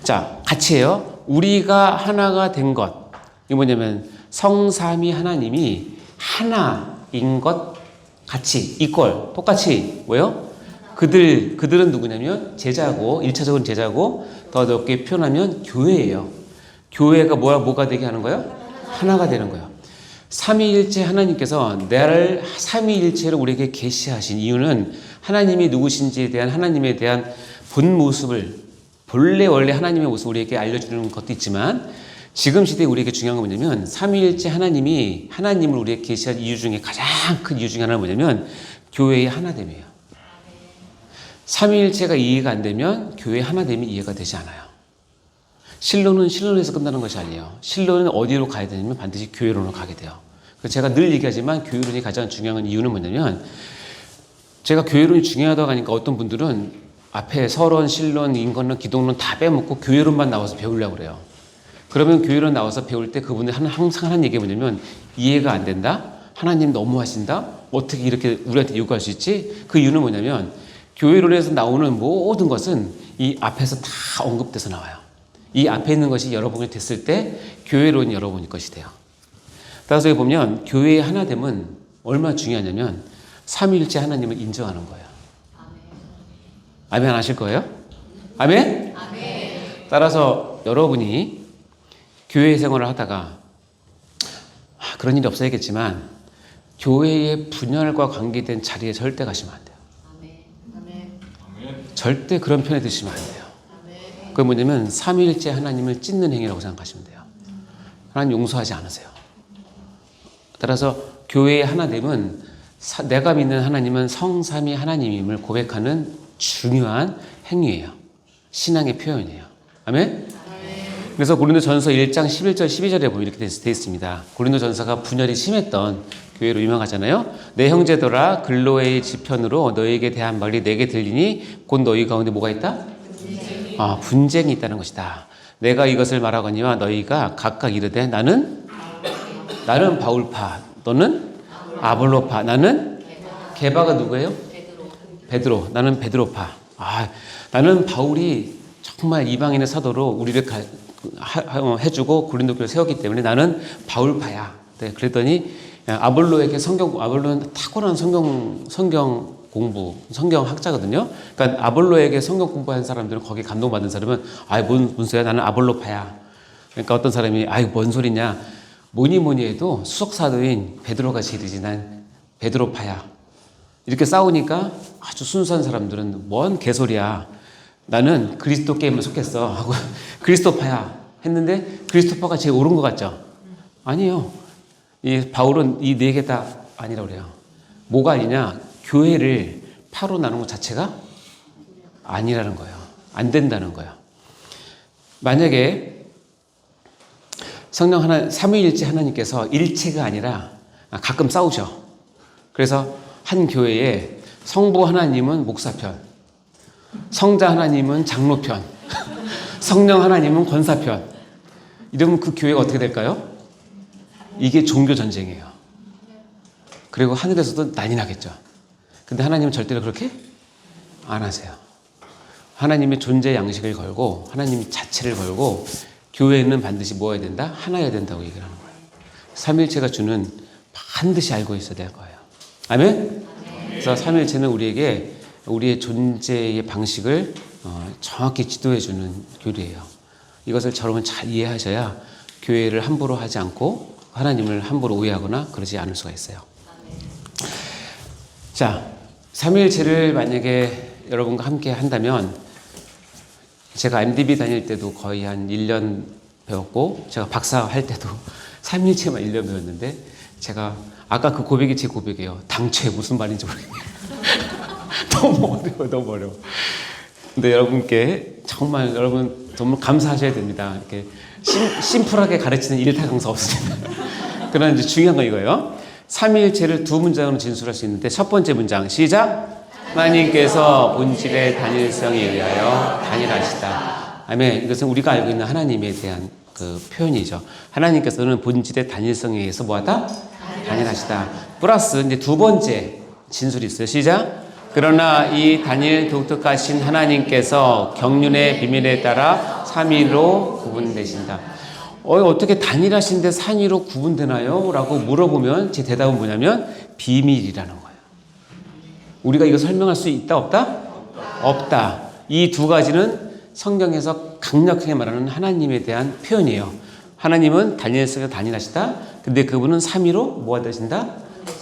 A: 자, 가치예요. 우리가 하나가 된 것. 이게 뭐냐면 성삼위 하나님이 하나인 것 같이 이꼴 똑같이 뭐요? 그들은 누구냐면 제자고 1차적으로 제자고 더 넓게 표현하면 교회예요. 교회가 뭐가 되게 하는 거예요? 하나가 되는 거예요. 삼위일체 하나님께서 나를 삼위일체로 우리에게 계시하신 이유는 하나님이 누구신지에 대한 하나님에 대한 본 모습을 원래 하나님의 모습을 우리에게 알려주는 것도 있지만 지금 시대에 우리에게 중요한 건 뭐냐면 삼위일체 하나님이 하나님을 우리에게 계시한 이유 중에 가장 큰 이유 중에 하나는 뭐냐면 교회의 하나됨이에요. 삼위일체가 이해가 안 되면 교회의 하나됨이 이해가 되지 않아요. 신론은 신론에서 끝나는 것이 아니에요. 신론은 어디로 가야 되냐면 반드시 교회론으로 가게 돼요. 그래서 제가 늘 얘기하지만 교회론이 가장 중요한 이유는 뭐냐면 제가 교회론이 중요하다고 하니까 어떤 분들은 앞에 서론, 신론, 인권론, 기독론 다 빼먹고 교회론만 나와서 배우려고 그래요. 그러면 교회론 나와서 배울 때 그분들 항상 하는 얘기가 뭐냐면 이해가 안 된다? 하나님 너무하신다? 어떻게 이렇게 우리한테 요구할 수 있지? 그 이유는 뭐냐면 교회론에서 나오는 모든 것은 이 앞에서 다 언급돼서 나와요. 이 앞에 있는 것이 여러분이 됐을 때 교회론이 여러분의 것이 돼요. 따라서 여기 보면 교회의 하나됨은 얼마나 중요하냐면 삼위일체 하나님을 인정하는 거예요. 아멘 하실 거예요? 아멘? 따라서 여러분이 교회 생활을 하다가 그런 일이 없어야겠지만 교회의 분열과 관계된 자리에 절대 가시면 안 돼요. 절대 그런 편에 드시면 안 돼요. 그게 뭐냐면 삼위일체 하나님을 찢는 행위라고 생각하시면 돼요. 하나님 용서하지 않으세요. 따라서 교회의 하나됨은 내가 믿는 하나님은 성삼위 하나님임을 고백하는 중요한 행위예요. 신앙의 표현이에요. 아멘? 그래서 고린도전서 1장 11절 12절에 보면 이렇게 되어 있습니다. 고린도전서가 분열이 심했던 교회로 유명하잖아요. 내 형제들아 글로의 지편으로 너에게 대한 말이 내게 들리니 곧 너희 가운데 뭐가 있다? 분쟁이 있다는 것이다. 내가 이것을 말하거니와 너희가 각각 이르되 나는 바울파, 너는 아볼로파, 나는 게바가 누구예요? 베드로. 나는 베드로파. 나는 바울이 정말 이방인의 사도로 우리를 해주고 고린도 교회를 세웠기 때문에 나는 바울파야. 네, 그랬더니 아볼로에게 아볼로는 탁월한 성경 공부, 성경학자거든요. 그러니까 아볼로에게 성경 공부한 사람들은 거기에 감동받은 사람은 뭔 소리야? 나는 아볼로파야. 그러니까 어떤 사람이 뭔 소리냐? 뭐니 해도 수석사도인 베드로가 제일이지 난 베드로파야. 이렇게 싸우니까 아주 순수한 사람들은 뭔 개소리야. 나는 그리스도 게임을 속했어 하고 그리스도파야 했는데 그리스도파가 제일 옳은 것 같죠? 아니에요. 이 바울은 이 네 개 다 아니라고 그래요. 뭐가 아니냐? 교회를 파로 나눈 것 자체가 아니라는 거예요. 안 된다는 거예요. 만약에 성령 삼위일체 하나님께서 일체가 아니라 가끔 싸우셔. 그래서 한 교회에 성부 하나님은 목사편, 성자 하나님은 장로편, 성령 하나님은 권사편. 이러면 그 교회가 어떻게 될까요? 이게 종교 전쟁이에요. 그리고 하늘에서도 난리 나겠죠. 근데 하나님은 절대로 그렇게 안 하세요. 하나님의 존재 양식을 걸고 하나님 자체를 걸고 교회는 반드시 뭐 해야 된다? 하나여야 된다고 얘기를 하는 거예요. 삼위일체가 주는 반드시 알고 있어야 될 거예요. 아멘? 그래서 삼위일체는 우리에게 우리의 존재의 방식을 정확히 지도해 주는 교리예요. 이것을 여러분 잘 이해하셔야 교회를 함부로 하지 않고 하나님을 함부로 오해하거나 그러지 않을 수가 있어요. 자, 삼위일체를 만약에 여러분과 함께 한다면 제가 MDB 다닐 때도 거의 한 1년 배웠고 제가 박사 할 때도 삼위일체만 1년 배웠는데 제가 아까 그 고백이 제 고백이에요. 당최 무슨 말인지 모르겠네요. 너무 어려워, 너무 어려워. 근데 여러분께 정말 여러분 정말 감사하셔야 됩니다. 이렇게 심플하게 가르치는 일타 강사 없습니다. 그러나 이제 중요한 건 이거예요. 삼위일체를 두 문장으로 진술할 수 있는데 첫 번째 문장 시작. 하나님께서 본질의 단일성에 의하여 단일하시다. 아멘. 이것은 우리가 알고 있는 하나님에 대한 그 표현이죠. 하나님께서는 본질의 단일성에 의해서 뭐하다? 단일하시다. 플러스 이제 두 번째 진술이 있어요. 시작. 그러나 이 단일 독특하신 하나님께서 경륜의 비밀에 따라 삼위로 구분되신다. 어떻게 단일하신데 삼위로 구분되나요? 라고 물어보면 제 대답은 뭐냐면 비밀이라는 거예요. 우리가 이거 설명할 수 있다 없다? 없다. 이 두 가지는 성경에서 강력하게 말하는 하나님에 대한 표현이에요. 하나님은 단일성에서 단일하시다. 근데 그분은 삼위로 뭐가 되신다?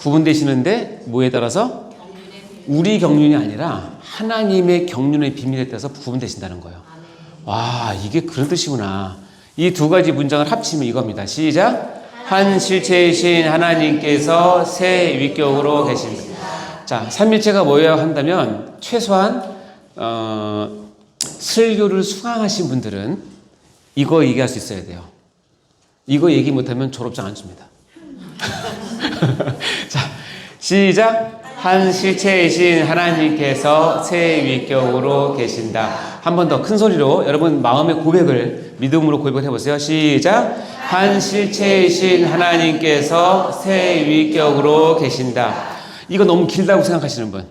A: 구분되시는데 뭐에 따라서? 우리 경륜이 아니라 하나님의 경륜의 비밀에 따라서 구분되신다는 거예요. 와, 이게 그런 뜻이구나. 이 두 가지 문장을 합치면 이겁니다. 시작. 한 실체이신 하나님께서 세 위격으로 계신다. 자, 삼일체가 뭐예요 한다면 최소한 설교를 수강하신 분들은 이거 얘기할 수 있어야 돼요. 이거 얘기 못하면 졸업장 안 줍니다. 자, 시작. 한 실체이신 하나님께서 세 위격으로 계신다. 한 번 더 큰 소리로 여러분 마음의 고백을 믿음으로 고백을 해보세요. 시작. 한 실체이신 하나님께서 세 위격으로 계신다. 이거 너무 길다고 생각하시는 분?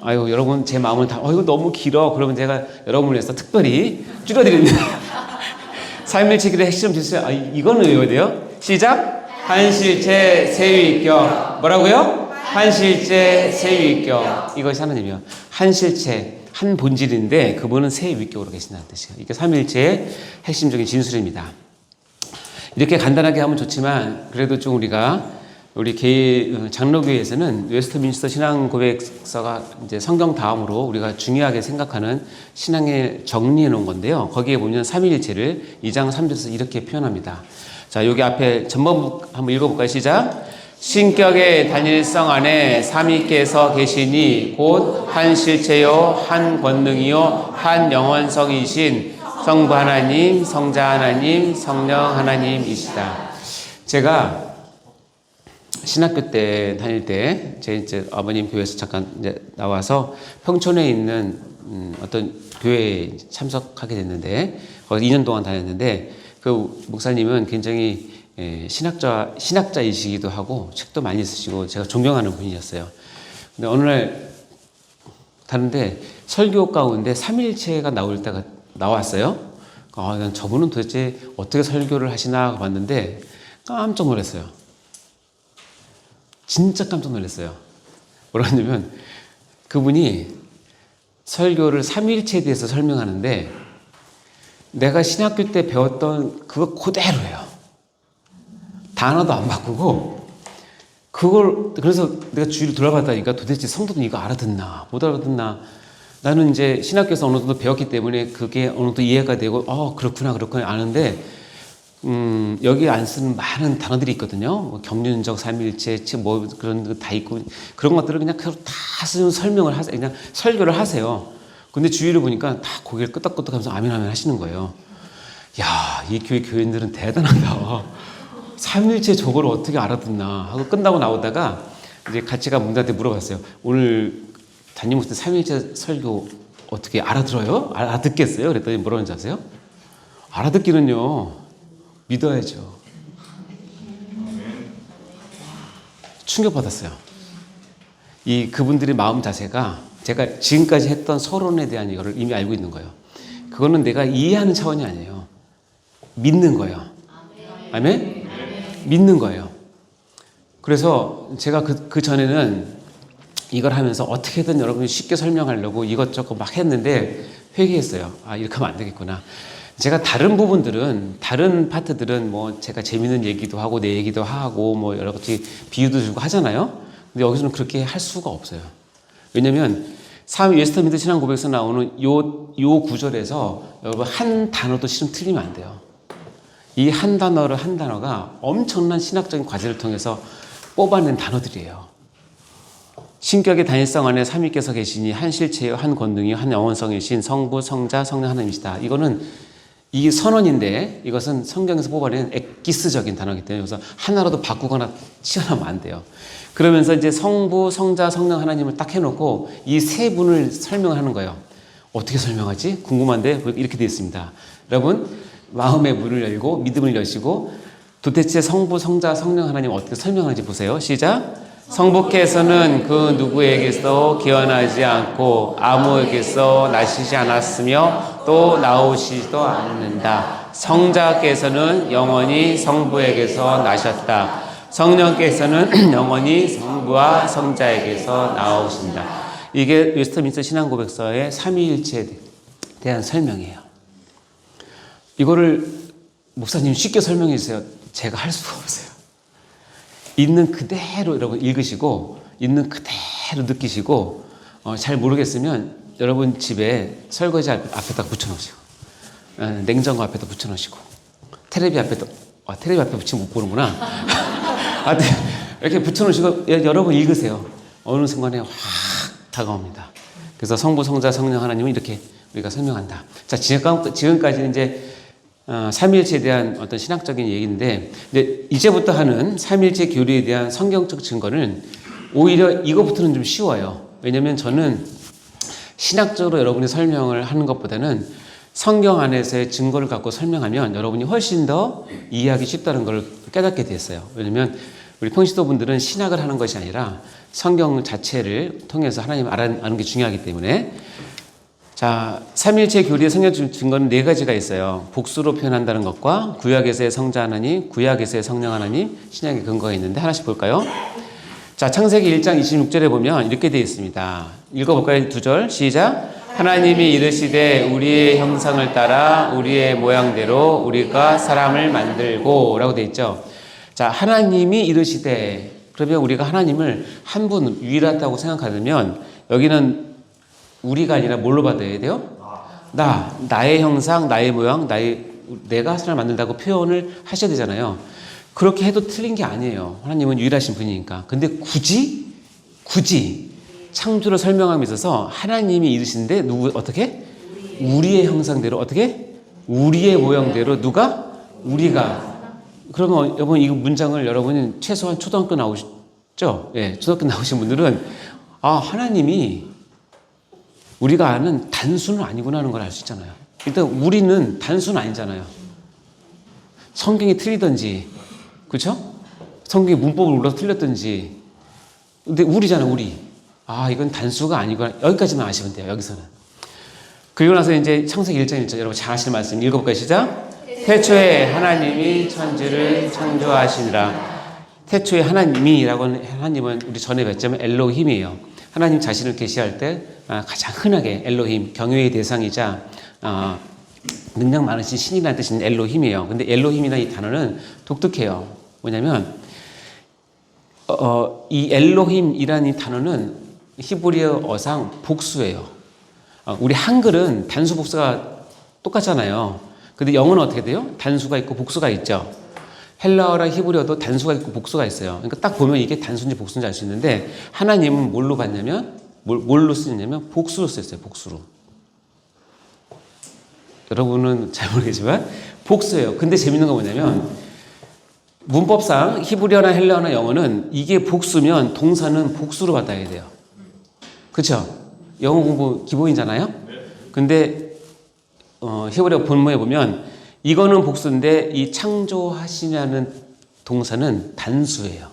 A: 아유, 여러분 제 마음은 다 이거 너무 길어. 그러면 제가 여러분을 위해서 특별히 줄여드립니다. 삼일체 길의 핵심 주세요. 이거는 외워야 돼요. 시작. 한 실체 세 위격. 뭐라고요? 한 실체 세 위격. 이것이 하나님이요. 한 실체, 한 본질인데 그분은 세 위격으로 계신다는 뜻이에요. 이게 삼일체의 핵심적인 진술입니다. 이렇게 간단하게 하면 좋지만 그래도 좀 우리 장로교회에서는 웨스트민스터 신앙 고백서가 이제 성경 다음으로 우리가 중요하게 생각하는 신앙을 정리해 놓은 건데요. 거기에 보면 삼위일체를 2장 3절에서 이렇게 표현합니다. 자, 여기 앞에 전번 한번 읽어볼까요? 시작. 신격의 단일성 안에 삼위께서 계시니 곧 한 실체요, 한 권능이요, 한 영원성이신 성부 하나님, 성자 하나님, 성령 하나님이시다. 제가 신학교 때 다닐 때, 제 이제 아버님 교회에서 잠깐 이제 나와서 평촌에 있는 어떤 교회에 참석하게 됐는데, 거기 2년 동안 다녔는데, 그 목사님은 굉장히 신학자이시기도 하고, 책도 많이 쓰시고, 제가 존경하는 분이었어요. 근데 어느 날 다른데, 설교 가운데 삼일체가 나올 때가 나왔어요. 난 저분은 도대체 어떻게 설교를 하시나 봤는데, 깜짝 놀랐어요. 진짜 깜짝 놀랐어요. 뭐라 하냐면 그분이 설교를 삼위일체에 대해서 설명하는데 내가 신학교 때 배웠던 그거 그대로예요. 단어도 안 바꾸고 그래서 내가 주위를 돌아봤다니까 도대체 성도는 이거 알아듣나 못 알아듣나. 나는 이제 신학교에서 어느 정도 배웠기 때문에 그게 어느 정도 이해가 되고 그렇구나 아는데 여기 안 쓰는 많은 단어들이 있거든요. 뭐 경륜적 삼일체, 뭐 그런 거 다 있고 그런 것들을 그냥 다 쓰는 설명을 하세요. 그냥 설교를 하세요. 근데 주위를 보니까 다 고개를 끄덕끄덕하면서 아멘 하시는 거예요. 야, 이 교회 교인들은 대단하다. 삼일체 저걸 어떻게 알아듣나 하고 끝나고 나오다가 이제 같이 간 분들한테 물어봤어요. 오늘 담임 목사님 삼일체 설교 어떻게 알아들어요? 알아듣겠어요? 그랬더니 뭐라는지 아세요? 알아듣기는요. 믿어야죠. 충격받았어요. 그분들의 마음 자세가 제가 지금까지 했던 서론에 대한 이거를 이미 알고 있는 거예요. 그거는 내가 이해하는 차원이 아니에요. 믿는 거예요. 아멘? 믿는 거예요. 그래서 제가 그 전에는 이걸 하면서 어떻게든 여러분이 쉽게 설명하려고 이것저것 막 했는데 회개했어요. 아, 이렇게 하면 안 되겠구나. 제가 다른 부분들은, 다른 파트들은 뭐 제가 재밌는 얘기도 하고 내 얘기도 하고 뭐 여러 가지 비유도 주고 하잖아요. 근데 여기서는 그렇게 할 수가 없어요. 왜냐면 웨스터민스터 신앙 고백에서 나오는 요 구절에서 여러분 한 단어도 실은 틀리면 안 돼요. 이 한 단어가 엄청난 신학적인 과제를 통해서 뽑아낸 단어들이에요. 신격의 단일성 안에 삼위께서 계시니 한 실체요 한 권능이요 한 영원성이신 성부 성자 성령 하나님이시다. 이거는 이게 선언인데 이것은 성경에서 뽑아낸 엑기스적인 단어이기 때문에 여기서 하나라도 바꾸거나 치환하면 안 돼요. 그러면서 이제 성부 성자 성령 하나님을 딱 해놓고 이 세 분을 설명하는 거예요. 어떻게 설명하지? 궁금한데 이렇게 되어 있습니다. 여러분 마음의 문을 열고 믿음을 여시고 도대체 성부 성자 성령 하나님 어떻게 설명하는지 보세요. 시작. 성부께서는 그 누구에게서 기원하지 않고 아무에게서 나시지 않았으며 또 나오시지도 않는다. 성자께서는 영원히 성부에게서 나셨다. 성령께서는 영원히 성부와 성자에게서 나오신다. 이게 웨스터민스터 신앙고백서의 삼위일체에 대한 설명이에요. 이거를 목사님 쉽게 설명해 주세요. 제가 할 수가 없어요. 있는 그대로 여러분 읽으시고 있는 그대로 느끼시고 잘 모르겠으면 여러분 집에 설거지 앞에다 붙여놓으시고 냉장고 앞에다 붙여놓으시고 테레비 앞에다 테레비 앞에 붙이면 못 보는구나. 이렇게 붙여놓으시고 여러분 읽으세요. 어느 순간에 확 다가옵니다. 그래서 성부 성자 성령 하나님은 이렇게 우리가 설명한다. 자, 지금까지는 이제 삼위일체에 대한 어떤 신학적인 얘기인데, 근데 이제부터 하는 삼위일체 교리에 대한 성경적 증거는 오히려 이거부터는 좀 쉬워요. 왜냐면 저는 신학적으로 여러분이 설명을 하는 것보다는 성경 안에서의 증거를 갖고 설명하면 여러분이 훨씬 더 이해하기 쉽다는 걸 깨닫게 됐어요. 왜냐면 우리 평신도 분들은 신학을 하는 것이 아니라 성경 자체를 통해서 하나님 아는 게 중요하기 때문에 자, 삼위일체 교리의 성경 증거는 네 가지가 있어요. 복수로 표현한다는 것과 구약에서의 성자 하나님, 구약에서의 성령 하나님, 신약의 근거가 있는데 하나씩 볼까요? 자, 창세기 1장 26절에 보면 이렇게 되어 있습니다. 읽어볼까요? 2절 시작. 하나님이 이르시되 우리의 형상을 따라 우리의 모양대로 우리가 사람을 만들고 라고 되어 있죠. 자, 하나님이 이르시되 그러면 우리가 하나님을 한 분 유일하다고 생각하면 여기는 우리가 아니라 뭘로 받아야 돼요? 나의 형상, 나의 모양, 내가 사람을 만든다고 표현을 하셔야 되잖아요. 그렇게 해도 틀린 게 아니에요. 하나님은 유일하신 분이니까. 근데 굳이 창조를 설명함에 있어서 하나님이 이르신데 어떻게? 우리의 형상대로 어떻게? 우리의 모양대로 우리가. 그러면 여러분 이 문장을 여러분이 최소한 초등학교 나오셨죠? 예, 초등학교 나오신 분들은 하나님이 우리가 아는 단수는 아니구나 하는 걸 알 수 있잖아요. 일단 우리는 단수는 아니잖아요. 성경이 틀리든지, 그렇죠? 성경이 문법을 몰라서 틀렸든지. 근데 우리잖아, 우리. 이건 단수가 아니구나. 여기까지만 아시면 돼요, 여기서는. 그리고 나서 이제 창세기 1장 1절 여러분 잘 아시는 말씀 읽어볼까요? 시작. 태초에 하나님이 천지를 창조하시니라. 태초에 하나님은 우리 전에 뵀지만 엘로힘이에요. 하나님 자신을 계시할 때 가장 흔하게 엘로힘, 경외의 대상이자 능력 많으신 신이라는 뜻인 엘로힘이에요. 근데 엘로힘이나 이 단어는 독특해요. 뭐냐면 이 엘로힘이라는 이 단어는 히브리어 어상 복수예요. 우리 한글은 단수 복수가 똑같잖아요. 근데 영어는 어떻게 돼요? 단수가 있고 복수가 있죠. 헬라어랑 히브리어도 단수가 있고 복수가 있어요. 그러니까 딱 보면 이게 단수인지 복수인지 알 수 있는데 하나님은 뭘로 봤냐면 뭘로 쓰냐면 복수로 쓰였어요. 복수로. 여러분은 잘 모르겠지만 복수예요. 근데 재밌는 건 뭐냐면 문법상 히브리어나 헬라어나 영어는 이게 복수면 동사는 복수로 받아야 돼요. 그렇죠? 영어 공부 기본이잖아요. 근데 히브리어 본문에 보면 이거는 복수인데 이 창조하시냐는 동사는 단수예요.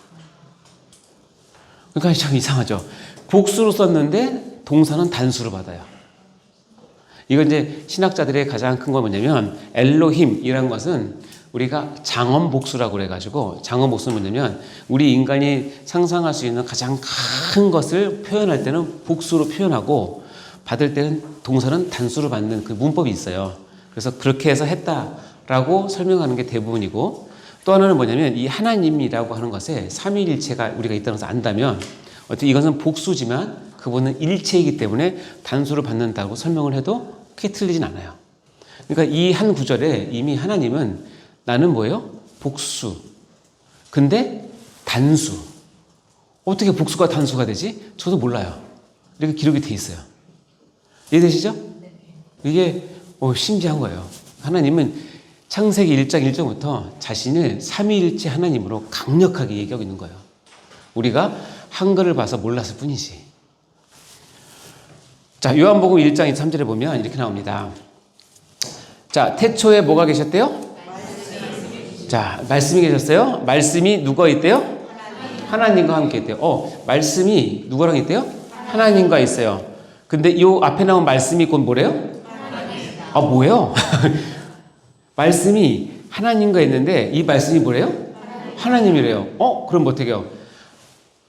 A: 그러니까 참 이상하죠. 복수로 썼는데 동사는 단수로 받아요. 이건 이제 신학자들의 가장 큰 건 뭐냐면 엘로힘이라는 것은 우리가 장엄복수라고 그래가지고 장엄복수는 뭐냐면 우리 인간이 상상할 수 있는 가장 큰 것을 표현할 때는 복수로 표현하고 받을 때는 동사는 단수로 받는 그 문법이 있어요. 그래서 그렇게 해서 했다라고 설명하는 게 대부분이고 또 하나는 뭐냐면 이 하나님이라고 하는 것에 삼위일체가 우리가 있다는 것을 안다면 어떻게 이것은 복수지만 그분은 일체이기 때문에 단수를 받는다고 설명을 해도 크게 틀리진 않아요. 그러니까 이 한 구절에 이미 하나님은 나는 뭐예요? 복수. 근데 단수. 어떻게 복수가 단수가 되지? 저도 몰라요. 이렇게 기록이 돼 있어요. 이해되시죠? 이게 신기한 거예요. 하나님은 창세기 1장 1절부터 자신을 삼위일체 하나님으로 강력하게 얘기하고 있는 거예요. 우리가 한글을 봐서 몰랐을 뿐이지. 자, 요한복음 1장 23절에 보면 이렇게 나옵니다. 자, 태초에 뭐가 계셨대요? 자, 말씀이 계셨어요? 말씀이 누가 있대요? 하나님과 함께 있대요. 말씀이 누구랑 있대요? 하나님과 있어요. 근데 요 앞에 나온 말씀이 곧 뭐래요? 뭐예요? 말씀이 하나님과 있는데 이 말씀이 뭐래요? 하나님이래요. 그럼 어떻게 해요?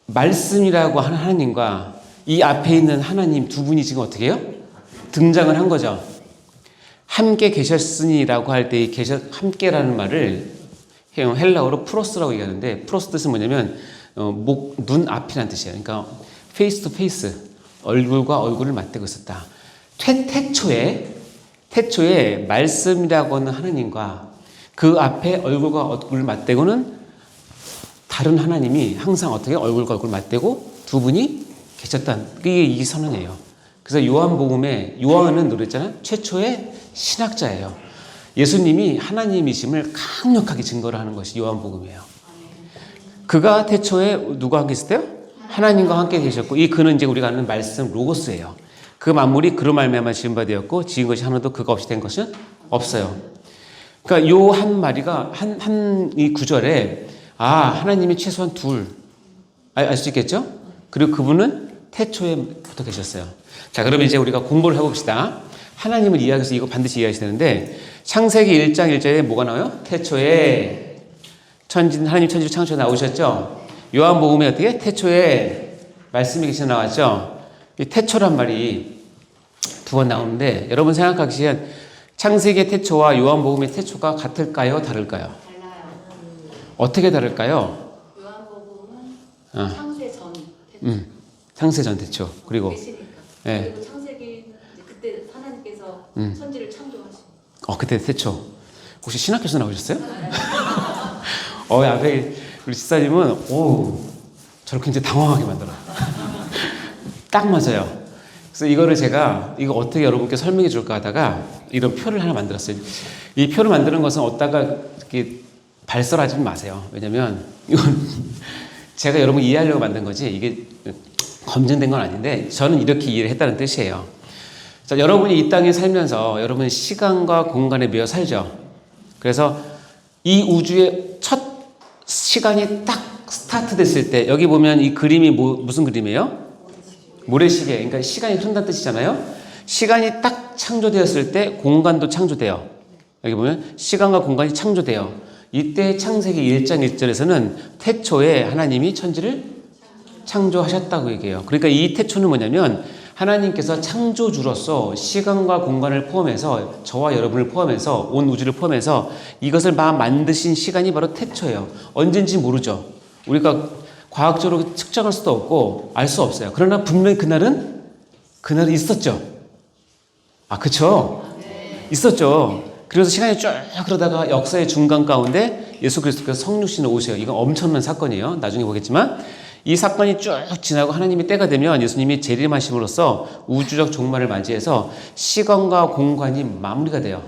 A: 말씀이라고 하는 하나님과 이 앞에 있는 하나님 두 분이 지금 어떻게 해요? 등장을 한 거죠. 함께 계셨으니라고 할 때 이 함께라는 말을 헬라어로 프로스라고 얘기하는데 프로스 뜻은 뭐냐면 눈 앞이라는 뜻이에요. 그러니까 페이스 투 페이스 얼굴과 얼굴을 맞대고 있었다. 태초에 말씀이라고 하는 하나님과 그 앞에 얼굴과 얼굴을 맞대고는 다른 하나님이 항상 어떻게 얼굴과 얼굴을 맞대고 두 분이 계셨다는 그게 이 선언이에요. 그래서 요한복음에 요한은 노랬잖아요. 최초의 신학자예요. 예수님이 하나님이심을 강력하게 증거를 하는 것이 요한복음이에요. 그가 태초에 누가 함께 있었대요? 하나님과 함께 계셨고 이 그는 이제 우리가 아는 말씀 로고스예요. 그 만물이 그로 말미암아 지은 바 되었고 지은 것이 하나도 그가 없이 된 것은 없어요. 그러니까 요 한 마리가 이 구절에 하나님이 최소한 둘 알 수 있겠죠? 그리고 그분은 태초에부터 계셨어요. 자, 그러면 이제 우리가 공부를 해봅시다. 하나님을 이야기해서 이거 반드시 이해하셔야 되는데 창세기 1장 1절에 뭐가 나와요? 태초에 하나님 천지를 창조해 나오셨죠? 요한복음에 어떻게? 태초에 말씀이 계시다 나왔죠? 이 태초란 말이 두 번 나오는데 여러분 생각하시기에 창세기의 태초와 요한복음의 태초가 같을까요? 다를까요?
B: 달라요.
A: 어떻게 다를까요?
B: 요한복음은 창세 전 태초.
A: 창세 전 태초. 그리고
B: 계시니까.
A: 네.
B: 그리고 창세기 그때 하나님께서 천지를 창조하시고.
A: 그때 태초. 혹시 신학교에서 나오셨어요? 앞에 우리 집사님은 저를 굉장히 당황하게 만들어. 딱 맞아요. 그래서 이거를 제가 이거 어떻게 여러분께 설명해 줄까 하다가 이런 표를 하나 만들었어요. 이 표를 만드는 것은 어디다가 이렇게 발설하지 마세요. 왜냐면 이건 제가 여러분 이해하려고 만든 거지 이게 검증된 건 아닌데 저는 이렇게 이해를 했다는 뜻이에요. 자, 여러분이 이 땅에 살면서 여러분 시간과 공간에 매여 살죠. 그래서 이 우주의 첫 시간이 딱 스타트 됐을 때 여기 보면 이 그림이 무슨 그림이에요? 모래시계. 그러니까 시간이 흐른다는 뜻이잖아요. 시간이 딱 창조되었을 때 공간도 창조돼요. 여기 보면 시간과 공간이 창조돼요. 이때 창세기 1장 1절에서는 태초에 하나님이 천지를 창조하셨다고 얘기해요. 그러니까 이 태초는 뭐냐면 하나님께서 창조주로서 시간과 공간을 포함해서 저와 여러분을 포함해서 온 우주를 포함해서 이것을 만드신 시간이 바로 태초예요. 언젠지 모르죠. 우리가 과학적으로 측정할 수도 없고 알 수 없어요. 그러나 분명히 그날은 있었죠. 그쵸? 있었죠. 그래서 시간이 쭉 그러다가 역사의 중간 가운데 예수 그리스도께서 성육신을 오셔요. 이건 엄청난 사건이에요. 나중에 보겠지만 이 사건이 쭉 지나고 하나님의 때가 되면 예수님이 재림하심으로써 우주적 종말을 맞이해서 시간과 공간이 마무리가 돼요.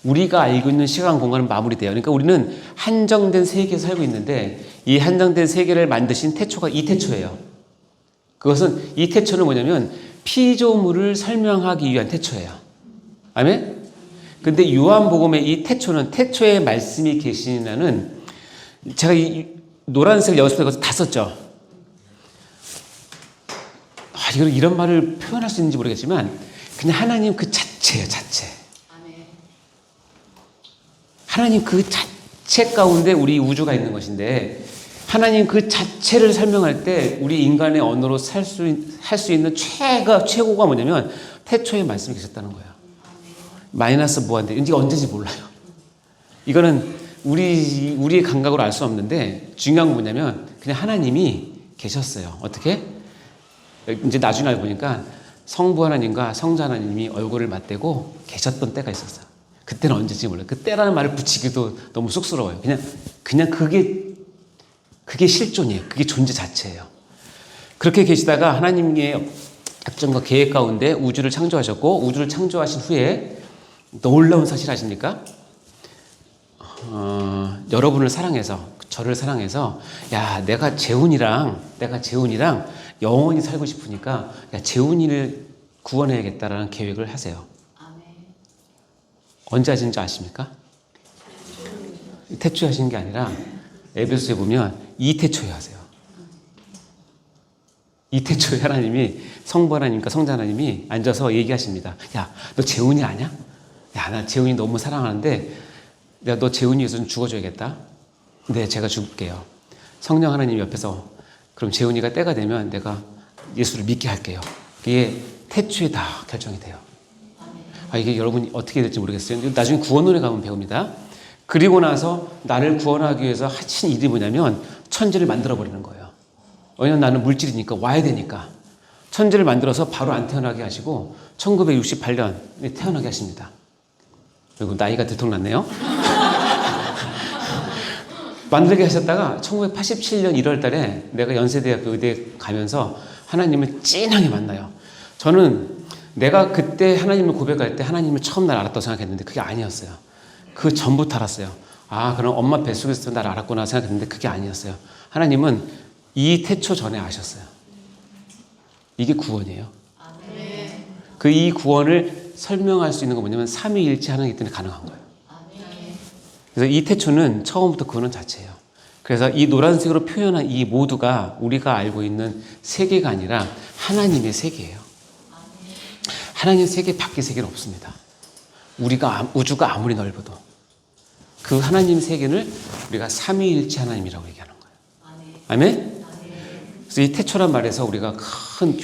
A: 우리가 알고 있는 시간 공간은 마무리돼요. 그러니까 우리는 한정된 세계에 살고 있는데 이 한정된 세계를 만드신 태초가 이 태초예요. 그것은 이 태초는 뭐냐면 피조물을 설명하기 위한 태초예요. 아멘? 근데 요한복음의 이 태초는 태초에 말씀이 계시냐는 제가 이 노란색 연습해 가서 다 썼죠. 이런 말을 표현할 수 있는지 모르겠지만 그냥 하나님 그 자체 자체예요, 자체.
B: 아멘.
A: 하나님 그 자체 가운데 우리 우주가 있는 것인데 하나님 그 자체를 설명할 때 우리 인간의 언어로 할 수 있는 최고가 뭐냐면 태초에 말씀이 계셨다는 거예요. 마이너스 무한대. 이게 언제인지 몰라요. 이거는 우리의 감각으로 알 수 없는데 중요한 건 뭐냐면 그냥 하나님이 계셨어요. 어떻게? 이제 나중에 알고 보니까 성부 하나님과 성자 하나님이 얼굴을 맞대고 계셨던 때가 있었어요. 그때는 언제인지 몰라요. 그 때라는 말을 붙이기도 너무 쑥스러워요. 그냥 그게 실존이에요. 그게 존재 자체예요. 그렇게 계시다가 하나님의 작전과 계획 가운데 우주를 창조하셨고 우주를 창조하신 후에 놀라운 사실 아십니까? 여러분을 사랑해서 저를 사랑해서 야 내가 재훈이랑 영원히 살고 싶으니까 야 재훈이를 구원해야겠다라는 계획을 하세요.
B: 아멘.
A: 언제 하신지 아십니까? 태초에 하시는 게 아니라 에베소서에 보면 이태초에 하세요. 이태초에 하나님이 성부 하나님과 성자 하나님이 앉아서 얘기하십니다. 야 너 재훈이 아냐? 야 나 재훈이 너무 사랑하는데 야 너 재훈이 위해서 좀 죽어줘야겠다. 네 제가 죽을게요. 성령 하나님 옆에서 그럼 재훈이가 때가 되면 내가 예수를 믿게 할게요. 이게 태초에 다 결정이 돼요. 이게 여러분이 어떻게 될지 모르겠어요. 나중에 구원론에 가면 배웁니다. 그리고 나서 나를 구원하기 위해서 하신 일이 뭐냐면 천지를 만들어버리는 거예요. 왜냐면 나는 물질이니까 와야 되니까. 천지를 만들어서 바로 안 태어나게 하시고 1968년에 태어나게 하십니다. 그리고 나이가 들통났네요. 만들게 하셨다가 1987년 1월 달에 내가 연세대학교 의대에 가면서 하나님을 찐하게 만나요. 저는 내가 그때 하나님을 고백할 때 하나님을 처음 날 알았다고 생각했는데 그게 아니었어요. 그 전부터 알았어요. 그럼 엄마 뱃속에서 날 알았구나 생각했는데 그게 아니었어요. 하나님은 이 태초 전에 아셨어요. 이게 구원이에요. 그 이 구원을 설명할 수 있는 건 뭐냐면 삼위일체 하나님이기 때문에 가능한 거예요. 그래서 이 태초는 처음부터 근원 자체예요. 그래서 이 노란색으로 표현한 이 모두가 우리가 알고 있는 세계가 아니라 하나님의 세계예요. 하나님의 세계 밖의 세계는 없습니다. 우주가 아무리 넓어도 그 하나님 세계를 우리가 삼위일체 하나님이라고 얘기하는 거예요. 아멘? 그래서 이 태초란 말에서 우리가 큰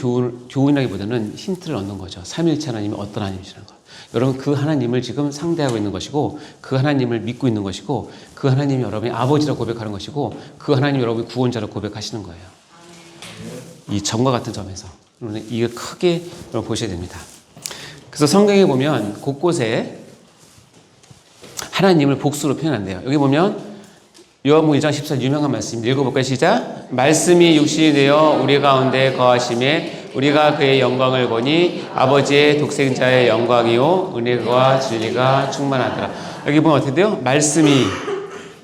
A: 교훈이라기보다는 힌트를 얻는 거죠. 삼위일체 하나님이 어떤 하나님이시라는 거. 여러분 그 하나님을 지금 상대하고 있는 것이고 그 하나님을 믿고 있는 것이고 그 하나님이 여러분이 아버지라고 고백하는 것이고 그 하나님이 여러분이 구원자라고 고백하시는 거예요. 이 점과 같은 점에서 이거 크게 여러분 보셔야 됩니다. 그래서 성경에 보면 곳곳에 하나님을 복수로 표현한대요. 여기 보면 요한복음 1장 14절 유명한 말씀 읽어볼까요? 시작. 말씀이 육신이 되어 우리 가운데 거하심에 우리가 그의 영광을 보니 아버지의 독생자의 영광이요 은혜와 진리가 충만하더라. 여기 보면 어떻게 돼요? 말씀이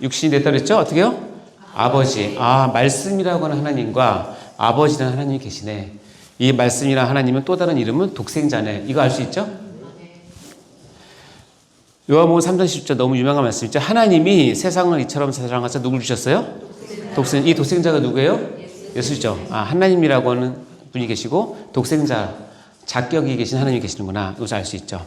A: 육신이 됐다 그랬죠? 어떻게 해요? 아버지. 말씀이라고 하는 하나님과 아버지라는 하나님이 계시네. 이 말씀이라는 하나님은 또 다른 이름은 독생자네. 이거 알 수 있죠? 요한복음 3장 10절 너무 유명한 말씀 있죠? 하나님이 세상을 이처럼 사랑하사 누구를 주셨어요? 이 독생자가 누구예요? 예수죠. 하나님이라고 하는 분이 계시고 독생자 자격이 계신 하나님이 계시는구나. 이것을 알 수 있죠.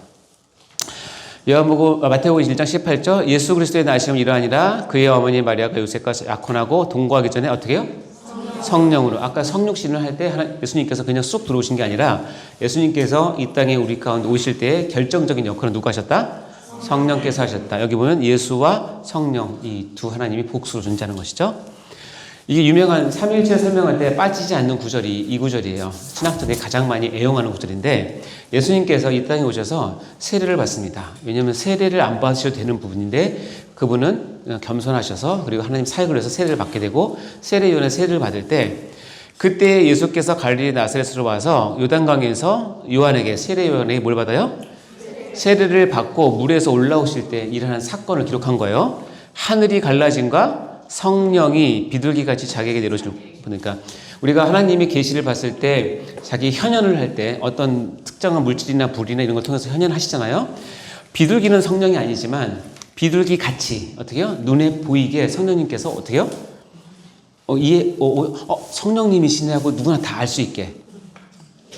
A: 마태복음 1장 18절 예수 그리스도의 나심은 이러하니라 그의 어머니 마리아가 요셉과 약혼하고 동거하기 전에 어떻게 해요? 성령으로. 아까 성육신을 할 때 예수님께서 그냥 쑥 들어오신 게 아니라 예수님께서 이 땅에 우리 가운데 오실 때 결정적인 역할을 누가 하셨다? 성령께서 하셨다. 여기 보면 예수와 성령 이 두 하나님이 복수로 존재하는 것이죠. 이게 유명한 삼위일체 설명할 때 빠지지 않는 구절이 이 구절이에요. 신학자들이 가장 많이 애용하는 구절인데 예수님께서 이 땅에 오셔서 세례를 받습니다. 왜냐하면 세례를 안 받으셔도 되는 부분인데 그분은 겸손하셔서 그리고 하나님 사역을 해서 세례를 받게 되고 세례요한의 세례를 받을 때 그때 예수께서 갈릴리 나사렛으로 와서 요단강에서 요한에게 세례요한에게 뭘 받아요? 세례를 받고 물에서 올라오실 때 일어난 사건을 기록한 거예요. 하늘이 갈라짐과 성령이 비둘기같이 자기에게 내려오시는 보니까 우리가 하나님이 계시를 봤을 때 자기 현현을 할 때 어떤 특정한 물질이나 불이나 이런 걸 통해서 현현하시잖아요. 비둘기는 성령이 아니지만 비둘기 같이 어떻게 해요? 눈에 보이게 성령님께서 어떻게 해요? 성령님이시네 하고 누구나 다 알 수 있게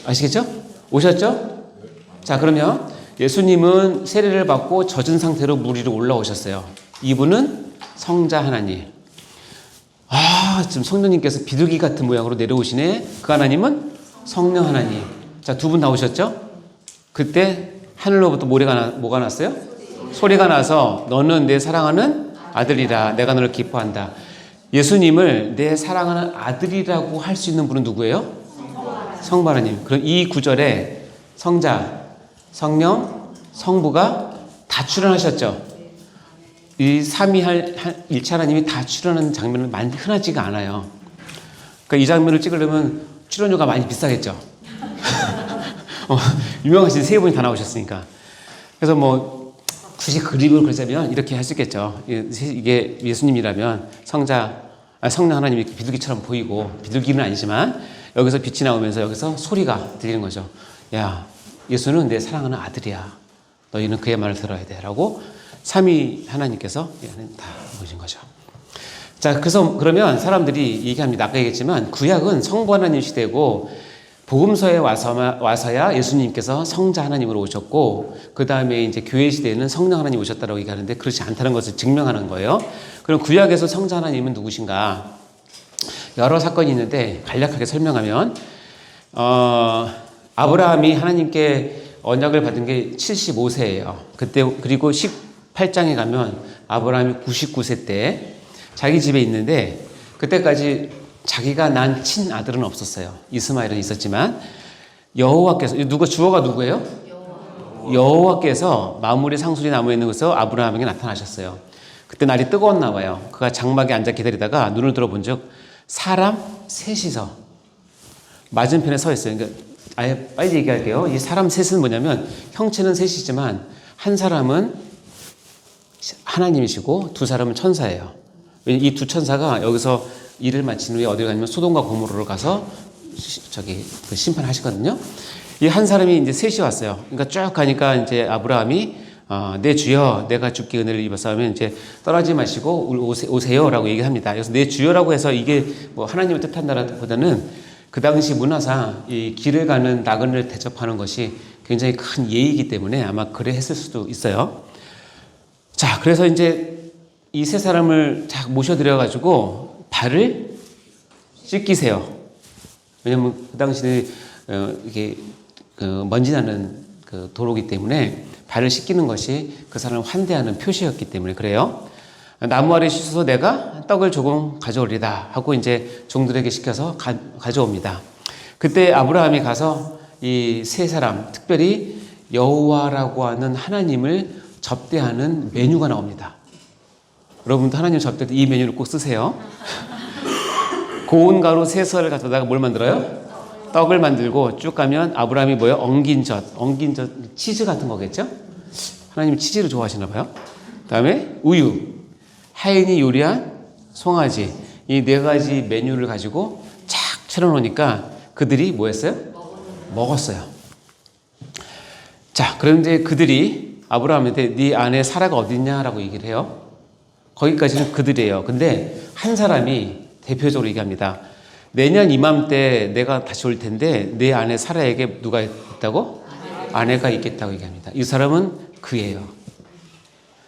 A: 아시겠죠? 오셨죠? 자 그러면 예수님은 세례를 받고 젖은 상태로 물 위로 올라오셨어요. 이분은 성자 하나님. 지금 성령님께서 비둘기 같은 모양으로 내려오시네. 그 하나님은 성령 하나님. 자, 두 분 나오셨죠? 그때 하늘로부터 뭐가 났어요? 소리가 나서 너는 내 사랑하는 아들이라. 내가 너를 기뻐한다. 예수님을 내 사랑하는 아들이라고 할 수 있는 분은 누구예요? 성부 하나님. 그럼 이 구절에 성자, 성령, 성부가 다 출연하셨죠. 이 일체 하나님이 다 출연하는 장면은 많이 흔하지가 않아요. 그러니까 이 장면을 찍으려면 출연료가 많이 비싸겠죠. 유명하신 세 분이 다 나오셨으니까. 그래서 뭐 굳이 그림을 그리자면 이렇게 할 수 있겠죠. 이게 예수님이라면 성령 하나님이 비둘기처럼 보이고, 비둘기는 아니지만 여기서 빛이 나오면서 여기서 소리가 들리는 거죠. 야, 예수는 내 사랑하는 아들이야. 너희는 그의 말을 들어야 돼. 라고 삼위 하나님께서 다 보신 거죠. 자, 그러면 사람들이 얘기합니다. 아까 얘기했지만 구약은 성부 하나님 시대고 복음서에 와서야 예수님께서 성자 하나님으로 오셨고, 그 다음에 이제 교회 시대에는 성령 하나님 오셨다라고 얘기하는데 그렇지 않다는 것을 증명하는 거예요. 그럼 구약에서 성자 하나님은 누구신가? 여러 사건이 있는데 간략하게 설명하면, 아브라함이 하나님께 언약을 받은 게 75세예요. 그때, 그리고 18장에 가면 아브라함이 99세 때 자기 집에 있는데, 그때까지 자기가 난 친아들은 없었어요. 이스마엘은 있었지만, 여호와께서, 주어가 누구예요? 여호와께서 마무리 상수리 나무에 있는 곳에서 아브라함에게 나타나셨어요. 그때 날이 뜨거웠나 봐요. 그가 장막에 앉아 기다리다가 눈을 들어본 적 사람 셋이서 맞은편에 서 있어요. 그러니까 아예 빨리 얘기할게요. 이 사람 셋은 뭐냐면 형체는 셋이지만 한 사람은 하나님이시고 두 사람은 천사예요. 이 두 천사가 여기서 일을 마친 후에 어디를 가냐면 소돔과 고모라로 가서 그 심판하시거든요. 이 한 사람이 이제 셋이 왔어요. 그러니까 쭉 가니까 이제 아브라함이 내 주여, 내가 주께 은혜를 입었어 하면 이제 떠나지 마시고 오세요라고 얘기합니다. 그래서 내 주여라고 해서 이게 뭐 하나님을 뜻한다라기보다는 그 당시 문화상 이 길을 가는 나그네를 대접하는 것이 굉장히 큰 예의이기 때문에 아마 그래 했을 수도 있어요. 자, 그래서 이제 이 세 사람을 쫙 모셔드려가지고 발을 씻기세요. 왜냐면 그 당시에 이게 먼지 나는 그 도로기 때문에 발을 씻기는 것이 그 사람을 환대하는 표시였기 때문에 그래요. 나무 아래 씻어서 내가 떡을 조금 가져오리다 하고 이제 종들에게 시켜서 가져옵니다. 그때 아브라함이 가서 이 세 사람, 특별히 여호와라고 하는 하나님을 접대하는 메뉴가 나옵니다. 여러분도 하나님 접대 때 이 메뉴를 꼭 쓰세요. 고운 가루 세 썰을 가져다가 뭘 만들어요? 떡을 만들고 쭉 가면 아브라함이 뭐예요? 엉긴 젖 치즈 같은 거겠죠? 하나님이 치즈를 좋아하시나 봐요. 그 다음에 우유, 하인이 요리한 송아지, 이 네 가지 메뉴를 가지고 착 차려놓으니까 그들이 뭐 했어요? 먹었어요. 자, 그런데 그들이 아브라함한테 네 아내 사라가 어딨냐라고 얘기를 해요. 거기까지는 그들이에요. 근데 한 사람이 대표적으로 얘기합니다. 내년 이맘때 내가 다시 올 텐데 내 아내 사라에게 누가 있다고? 아내가 있겠다고 얘기합니다. 이 사람은 그예요.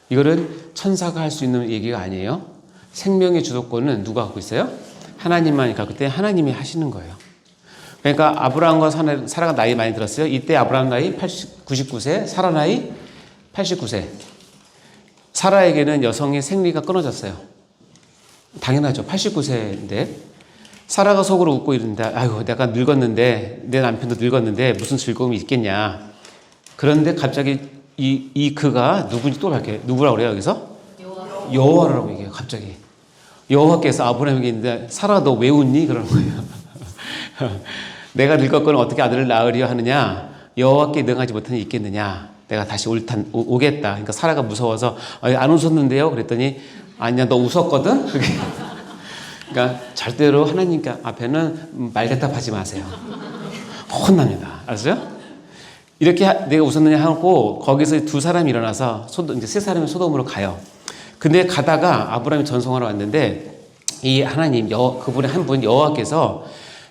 A: 이거는 천사가 할 수 있는 얘기가 아니에요. 생명의 주도권은 누가 갖고 있어요? 하나님만 갖고 때 하나님이 하시는 거예요. 그러니까 아브라함과 사라가 나이 많이 들었어요. 이때 아브라함 나이 99세, 사라 나이 89세. 사라에게는 여성의 생리가 끊어졌어요. 당연하죠. 89세인데. 사라가 속으로 웃고 이런다. 아이고, 내가 늙었는데, 내 남편도 늙었는데 무슨 즐거움이 있겠냐. 그런데 갑자기 그가 누군지 또 밝혀요. 누구라고 그래요, 여기서? 여호와라고 얘기해요, 갑자기. 여호와께서 아브라함에게 있는데, 사라 너 왜 웃니? 그러는 거예요. 내가 늙었거늘 어떻게 아들을 낳으려 하느냐? 여호와께 능하지 못한 일이 있겠느냐? 내가 다시 오겠다. 그러니까 사라가 무서워서 안 웃었는데요? 그랬더니 아니야, 너 웃었거든? 그러니까 절대로 하나님 앞에는 말대답하지 마세요. 혼납니다. 알았어요? 이렇게 내가 웃었느냐 하고 거기서 두 사람이 일어나서 이제 세 사람이 소돔으로 가요. 근데 가다가 아브라함이 전송하러 왔는데 이 하나님 그분의 한 분 여호와께서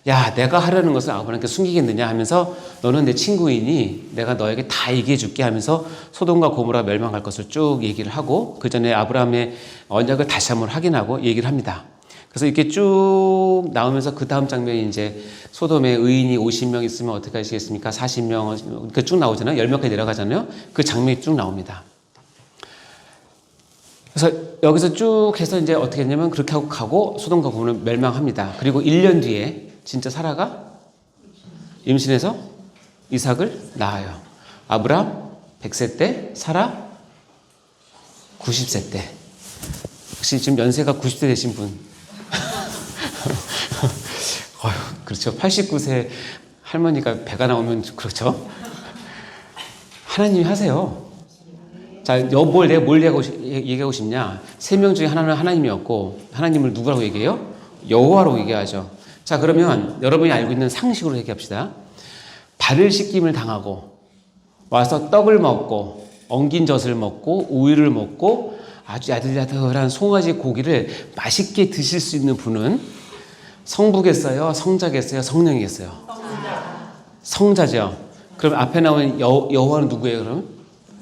A: 야, 내가 하려는 것을 아브라함께 숨기겠느냐 하면서 너는 내 친구이니 내가 너에게 다 얘기해 줄게 하면서 소돔과 고모라 멸망할 것을 쭉 얘기를 하고 그 전에 아브라함의 언약을 다시 한번 확인하고 얘기를 합니다. 그래서 이렇게 쭉 나오면서 그 다음 장면이 이제 소돔에 의인이 50명 있으면 어떻게 하시겠습니까? 40명, 이렇게 쭉 나오잖아요. 10명까지 내려가잖아요. 그 장면이 쭉 나옵니다. 그래서 여기서 쭉 해서 이제 어떻게 했냐면 그렇게 하고 가고 소돔과 고모라는 멸망합니다. 그리고 1년 뒤에 진짜 사라가 임신해서 이삭을 낳아요. 아브람 100세 때, 사라 90세 때. 혹시 지금 연세가 90세 되신 분? 그렇죠. 89세 할머니가 배가 나오면 그렇죠. 하나님이 하세요. 자, 내가 뭘 얘기하고 싶냐? 세 명 중에 하나는 하나님이었고 하나님을 누구라고 얘기해요? 여호와로 얘기하죠. 자, 그러면 여러분이 알고 있는 상식으로 얘기합시다. 발을 씻김을 당하고 와서 떡을 먹고 엉긴 젖을 먹고 우유를 먹고 아주 야들야들한 송아지 고기를 맛있게 드실 수 있는 분은 성부겠어요? 성자겠어요? 성령이겠어요? 성자죠. 그럼 앞에 나오는 여호와는 누구예요? 그럼?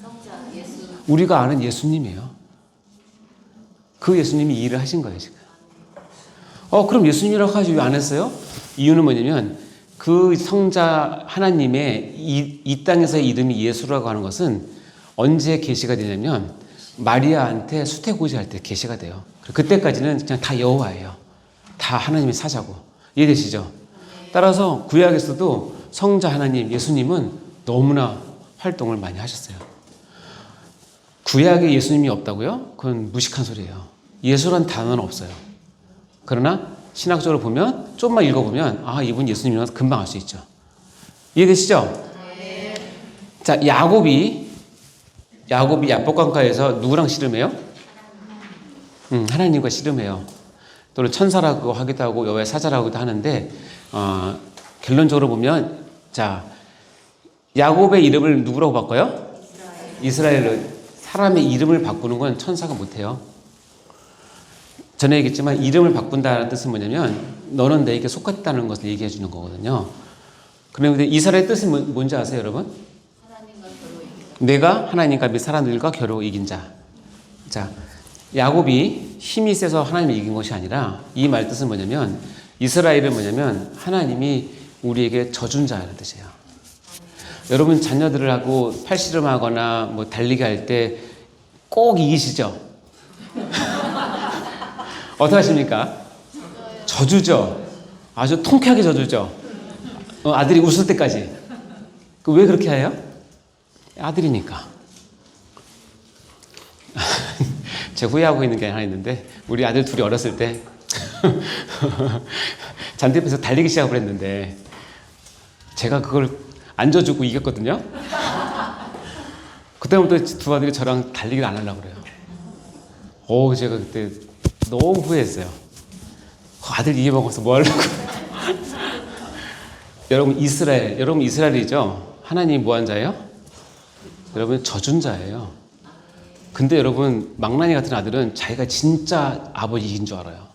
B: 성자 예수.
A: 우리가 아는 예수님이에요. 그 예수님이 이 일을 하신 거예요, 지금. 그럼 예수님이라고 하지 왜 안 했어요? 이유는 뭐냐면 그 성자 하나님의 이 땅에서의 이름이 예수라고 하는 것은 언제 계시가 되냐면 마리아한테 수태고지할 때 계시가 돼요. 그때까지는 그냥 다 여호와예요. 다 하나님의 사자고. 이해되시죠? 따라서 구약에서도 성자 하나님 예수님은 너무나 활동을 많이 하셨어요. 구약에 예수님이 없다고요? 그건 무식한 소리예요. 예수란 단어는 없어요. 그러나 신학적으로 보면 좀만 읽어보면 이분 예수님이라서 금방 알 수 있죠. 이해되시죠? 네. 자, 야곱이 야복강가에서 누구랑 씨름해요? 하나님과 씨름해요. 또는 천사라고 하기도 하고 여호와의 사자라고도 하는데 결론적으로 보면 자, 야곱의 이름을 누구라고 바꿔요? 이스라엘로. 사람의 이름을 바꾸는 건 천사가 못해요. 전에 얘기했지만 이름을 바꾼다는 뜻은 뭐냐면 너는 내게 속했다는 것을 얘기해 주는 거거든요. 그런데 이스라엘의 뜻은 뭔지 아세요, 여러분?
B: 하나님과 겨루 이긴 자.
A: 내가 하나님과 및 사람들과 겨루 이긴 자. 자, 야곱이 힘이 세서 하나님을 이긴 것이 아니라 이 말 뜻은 뭐냐면 이스라엘은 뭐냐면 하나님이 우리에게 져준 자라는 뜻이에요. 여러분 자녀들을 하고 팔씨름하거나 뭐 달리기 할 때 꼭 이기시죠? 어떻게 하십니까? 져주죠. 아주 통쾌하게 져주죠. 아들이 웃을 때까지. 왜 그렇게 해요? 아들이니까. 제가 후회하고 있는 게 하나 있는데 우리 아들 둘이 어렸을 때 잔디밭에서 달리기 시작을 했는데 제가 그걸 안 져주고 이겼거든요. 그때부터 두 아들이 저랑 달리기를 안 하려고 그래요. 제가 그때 너무 후회했어요. 아들 이겨먹어서 뭐 하려고. 여러분 이스라엘이죠? 하나님이 뭐 한 자예요? 여러분 져준 자예요. 근데 여러분 망나니 같은 아들은 자기가 진짜 아버지 이긴 줄 알아요.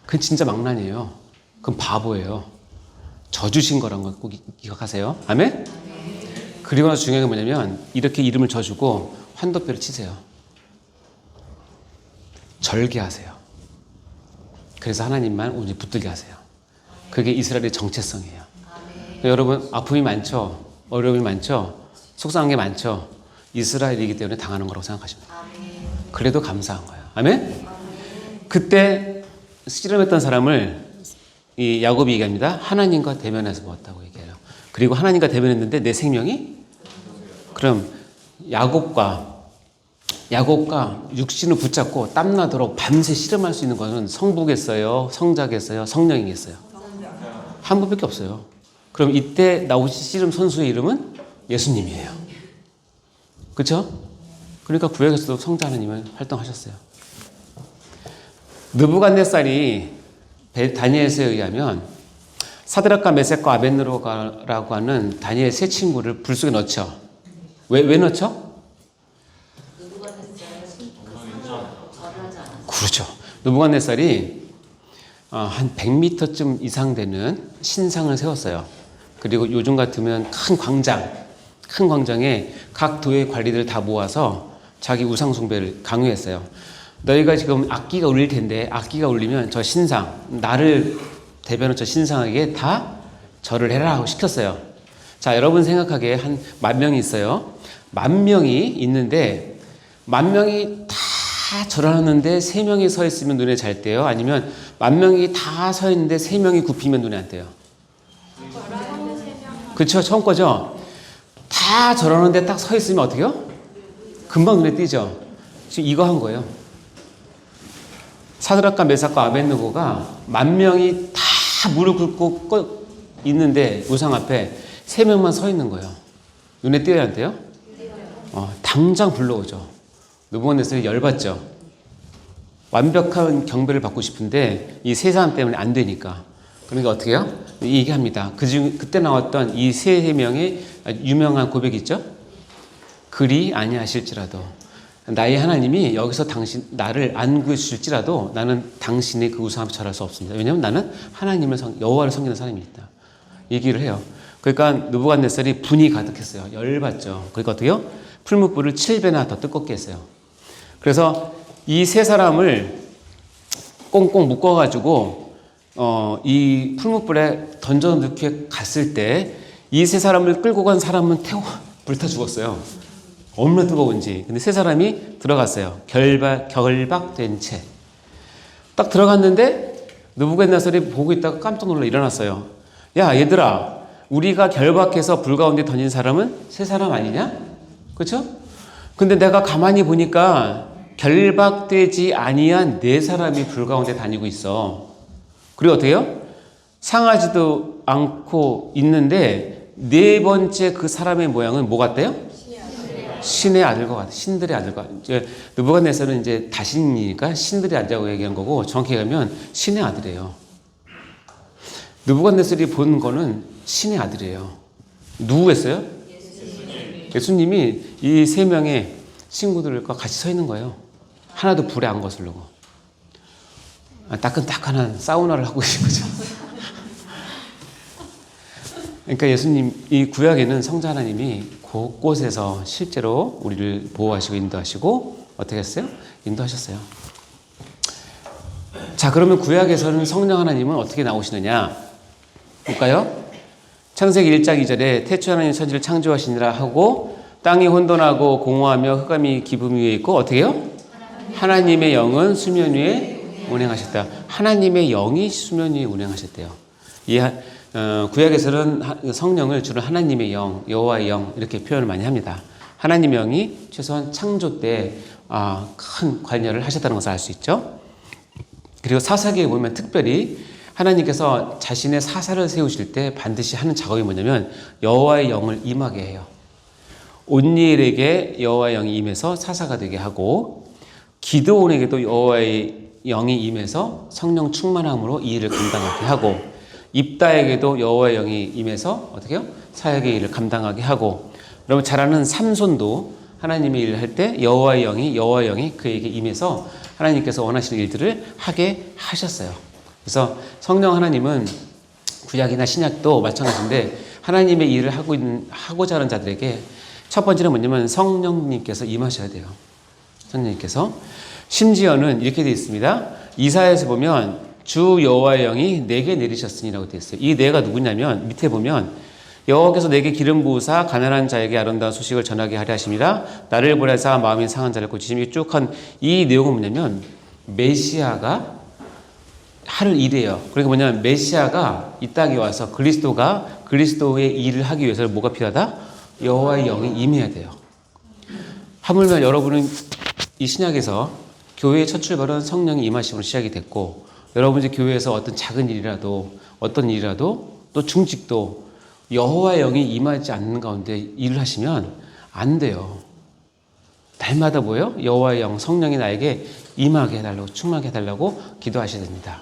A: 그건 진짜 망나니예요. 그건 바보예요. 져주신 거란 거 꼭 기억하세요. 아멘? 그리고 나서 중요한 게 뭐냐면 이렇게 이름을 져주고 환도뼈를 치세요. 절개하세요. 그래서 하나님만 오직 붙들게 하세요. 그게 이스라엘의 정체성이에요. 여러분 아픔이 많죠? 어려움이 많죠? 속상한 게 많죠? 이스라엘이기 때문에 당하는 거라고 생각하시면 돼요. 그래도 감사한 거예요. 아멘? 그때 씨름했던 사람을 이 야곱이 얘기합니다. 하나님과 대면해서 먹었다고 얘기해요. 그리고 하나님과 대면했는데 내 생명이? 그럼 야곱과 육신을 붙잡고 땀나도록 밤새 씨름할 수 있는 것은 성부겠어요? 성자겠어요? 성령이겠어요? 한 분밖에 없어요. 그럼 이때 나오신 씨름 선수의 이름은 예수님이에요. 그렇죠? 그러니까 구약에서도 성자 하나님은 활동하셨어요. 느부갓네살이 다니엘서에 의하면 사드락과 메섹과 아벳느고라고 하는 다니엘 세 친구를 불 속에 넣죠. 왜 넣죠? 그렇죠. 느부갓네살이 한 100m쯤 이상 되는 신상을 세웠어요. 그리고 요즘 같으면 큰 광장에 각 도의 관리들 다 모아서 자기 우상 숭배를 강요했어요. 너희가 지금 악기가 울릴 텐데 악기가 울리면 저 신상, 나를 대변한 저 신상에게 다 절을 해라 하고 시켰어요. 자, 여러분 생각하기에 한 10,000명이 있어요. 10,000명이 있는데 10,000명이 다 절하는데 3명이 서 있으면 눈에 잘 띄어요? 아니면 10,000명이 다 서 있는데 3명이 굽히면 눈에 안 띄어요? 그렇죠. 처음 거죠. 다 절하는데 딱 서 있으면 어떻게 해요? 금방 눈에 띄죠. 지금 이거 한 거예요. 사드락과 메삭과 아벳느고가 10,000명이 다 무릎 꿇고 있는데 우상 앞에 3명만 서 있는 거예요. 눈에 띄어야 안 돼요? 당장 불러오죠. 느부갓네살이 열받죠. 완벽한 경배를 받고 싶은데 이 세 사람 때문에 안 되니까. 그러니까 어떻게 해요? 얘기합니다. 그때 나왔던 이 세 명의 유명한 고백이 있죠. 그리 아니하실지라도 나의 하나님이 여기서 나를 안 구해주실지라도 나는 당신의 그 우상 앞에 절할 수 없습니다. 왜냐하면 나는 여호와를 섬기는 사람이니까. 얘기를 해요. 그러니까 느부갓네살이 분이 가득했어요. 열받죠. 그러니까 어떻게 해요? 풀무불을 7배나 더 뜨겁게 했어요. 그래서 이 세 사람을 꽁꽁 묶어가지고 이 풀무불에 던져넣기 갔을 때 이 세 사람을 끌고 간 사람은 불타 죽었어요. 얼마나 뜨거운지. 근데 세 사람이 들어갔어요. 결박된 채. 딱 들어갔는데 느부갓네살이 보고 있다가 깜짝 놀라 일어났어요. 야, 얘들아, 우리가 결박해서 불 가운데 던진 사람은 세 사람 아니냐? 그렇죠? 근데 내가 가만히 보니까 결박되지 아니한 4사람이 불 가운데 다니고 있어. 그리고 어떻게 해요? 상하지도 않고 있는데 4번째 그 사람의 모양은 뭐 같대요? 신의 아들과 같아. 신들의 아들과. 이제 느부갓네살은 이제 다신이니까 신들의 아들이라고 얘기한 거고 정확히 얘기하면 신의 아들이에요. 느부갓네살이 본 거는 신의 아들이에요. 누구였어요? 예수님이 이 3명의 친구들과 같이 서 있는 거예요. 하나도 불에 안 거슬리고. 따끈따끈한 사우나를 하고 계신 거죠. 그러니까 예수님, 이 구약에는 성자 하나님이 곳곳에서 실제로 우리를 보호하시고 인도하시고 어떻게 했어요? 인도하셨어요. 자, 그러면 구약에서는 성령 하나님은 어떻게 나오시느냐? 볼까요? 창세기 1장 2절에 태초 하나님 천지를 창조하시니라 하고 땅이 혼돈하고 공허하며 흑암이 기름 위에 있고 어떻게 해요? 하나님의 영은 수면 위에 운행하셨다. 하나님의 영이 수면 위에 운행하셨대요. 구약에서는 성령을 주로 하나님의 영, 여호와의 영 이렇게 표현을 많이 합니다. 하나님의 영이 최소한 창조 때 큰 관여를 하셨다는 것을 알 수 있죠. 그리고 사사기에 보면 특별히 하나님께서 자신의 사사를 세우실 때 반드시 하는 작업이 뭐냐면 여호와의 영을 임하게 해요. 온니엘에게 여호와의 영이 임해서 사사가 되게 하고 기드온에게도 여호와의 영이 임해서 성령 충만함으로 이 일을 감당하게 하고 입다에게도 여호와의 영이 임해서 어떻게 해요? 사역의 일을 감당하게 하고 여러분 잘 아는 삼손도 하나님의 일을 할 때 여호와의 영이 그에게 임해서 하나님께서 원하시는 일들을 하게 하셨어요. 그래서 성령 하나님은 구약이나 신약도 마찬가지인데 하나님의 일을 하고자 하는 자들에게 첫 번째는 뭐냐면 성령님께서 임하셔야 돼요. 성령님께서. 심지어는 이렇게 되어 있습니다. 이사야에서 보면 주 여호와의 영이 내게 내리셨으니라고 되어 있어요. 이 내가 누구냐면 밑에 보면 여호와께서 내게 기름 부으사 가난한 자에게 아름다운 소식을 전하게 하려 하심이라 나를 보내사 마음이 상한 자를 고치시며 쭉 한 이 내용은 뭐냐면 메시아가 할 일이에요. 그러니까 뭐냐면 메시아가 이 땅에 와서 그리스도가 그리스도의 일을 하기 위해서는 뭐가 필요하다? 여호와의 영이 임해야 돼요. 하물며 여러분은 이 신약에서 교회의 첫 출발은 성령이 임하심으로 시작이 됐고 여러분이 교회에서 어떤 작은 일이라도 어떤 일이라도 또 중직도 여호와의 영이 임하지 않는 가운데 일을 하시면 안 돼요. 날마다 뭐예요? 여호와의 영, 성령이 나에게 임하게 해달라고 충만하게 해달라고 기도하셔야 됩니다.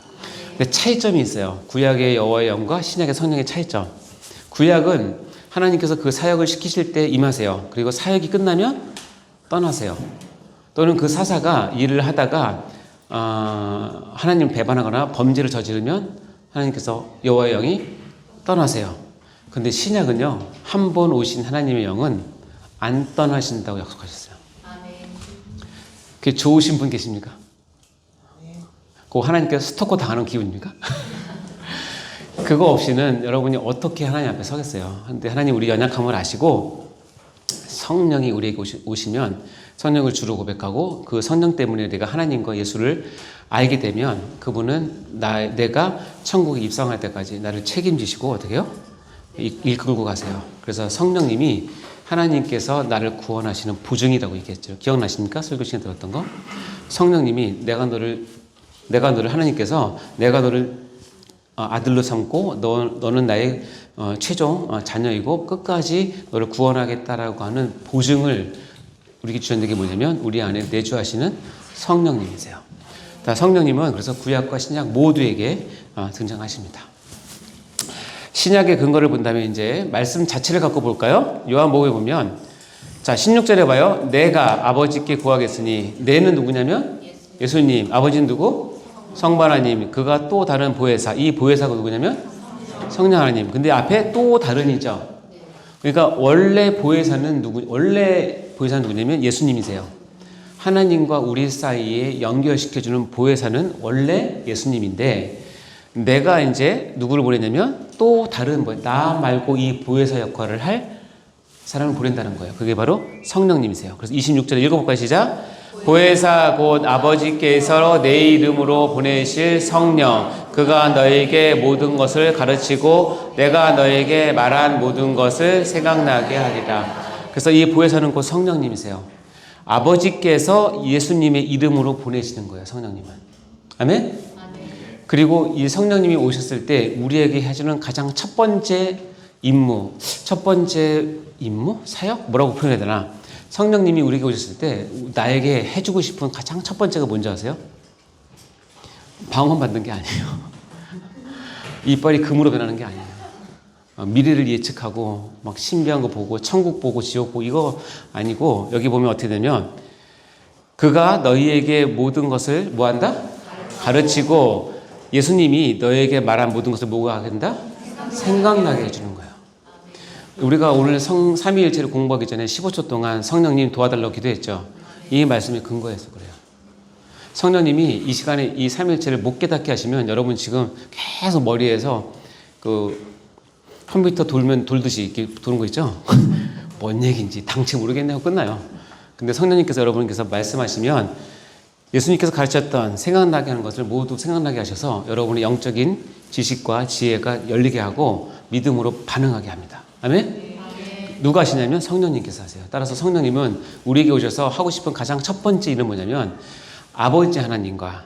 A: 근데 차이점이 있어요. 구약의 여호와의 영과 신약의 성령의 차이점. 구약은 하나님께서 그 사역을 시키실 때 임하세요. 그리고 사역이 끝나면 떠나세요. 또는 그 사사가 일을 하다가 하나님 배반하거나 범죄를 저지르면 하나님께서 여호와의 영이 떠나세요. 근데 신약은요, 한 번 오신 하나님의 영은 안 떠나신다고 약속하셨어요.
B: 아멘.
A: 그게 좋으신 분 계십니까? 그 하나님께서 스토커 당하는 기분입니까? 그거 없이는 여러분이 어떻게 하나님 앞에 서겠어요? 근데 하나님 우리 연약함을 아시고 성령이 우리에게 오시면 성령을 주로 고백하고 그 성령 때문에 내가 하나님과 예수를 알게 되면 그분은 내가 천국에 입성할 때까지 나를 책임지시고 어떻게 해요? 이끌고 가세요. 그래서 성령님이 하나님께서 나를 구원하시는 보증이라고 얘기했죠. 기억나십니까? 설교 시간에 들었던 거. 성령님이 내가 너를 하나님께서 내가 너를 아들로 삼고 너는 나의 최종 자녀이고 끝까지 너를 구원하겠다라고 하는 보증을 우리에게 주셨는 게 뭐냐면 우리 안에 내주하시는 성령님이세요. 성령님은 그래서 구약과 신약 모두에게 등장하십니다. 신약의 근거를 본다면 이제 말씀 자체를 갖고 볼까요? 요한복음에 보면 자 16절에 봐요. 내가 아버지께 구하겠으니 내는 누구냐면 예수님. 아버지는 누구? 성부 하나님. 그가 또 다른 보혜사. 이 보혜사가 누구냐면 성령 하나님. 근데 앞에 또 다른이죠. 그러니까 원래 보혜사는 누구냐면 예수님이세요. 하나님과 우리 사이에 연결시켜주는 보혜사는 원래 예수님인데 내가 이제 누구를 보내냐면 또 다른 나 말고 이 보혜사 역할을 할 사람을 보낸다는 거예요. 그게 바로 성령님이세요. 그래서 26절에 읽어볼까요? 시작. 보혜사 곧 아버지께서 내 이름으로 보내실 성령 그가 너에게 모든 것을 가르치고 내가 너에게 말한 모든 것을 생각나게 하리라. 그래서 이 보혜사는 곧 성령님이세요. 아버지께서 예수님의 이름으로 보내시는 거예요. 성령님은. 아멘? 그리고 이 성령님이 오셨을 때 우리에게 해주는 가장 첫 번째 임무, 사역? 뭐라고 표현해야 되나? 성령님이 우리에게 오셨을 때 나에게 해주고 싶은 가장 첫 번째가 뭔지 아세요? 방언 받는 게 아니에요. 이빨이 금으로 변하는 게 아니에요. 미래를 예측하고 막 신비한 거 보고 천국 보고 지옥 보고 이거 아니고 여기 보면 어떻게 되면 그가 너희에게 모든 것을 뭐한다? 가르치고 예수님이 너에게 말한 모든 것을 뭐가 하게 된다? 생각나게 해주는 거예요. 우리가 오늘 삼위일체를 공부하기 전에 15초 동안 성령님 도와달라고 기도했죠. 이 말씀에 근거해서 그래요. 성령님이 이 시간에 이 삼위일체를 못 깨닫게 하시면 여러분 지금 계속 머리에서 그 컴퓨터 돌듯이 이렇게 도는 거 있죠? 뭔 얘기인지 당최 모르겠네 하고 끝나요. 근데 성령님께서 여러분께서 말씀하시면 예수님께서 가르쳤던 생각나게 하는 것을 모두 생각나게 하셔서 여러분의 영적인 지식과 지혜가 열리게 하고 믿음으로 반응하게 합니다. 아멘? 누가 하시냐면 성령님께서 하세요. 따라서 성령님은 우리에게 오셔서 하고 싶은 가장 첫 번째 일은 뭐냐면 아버지 하나님과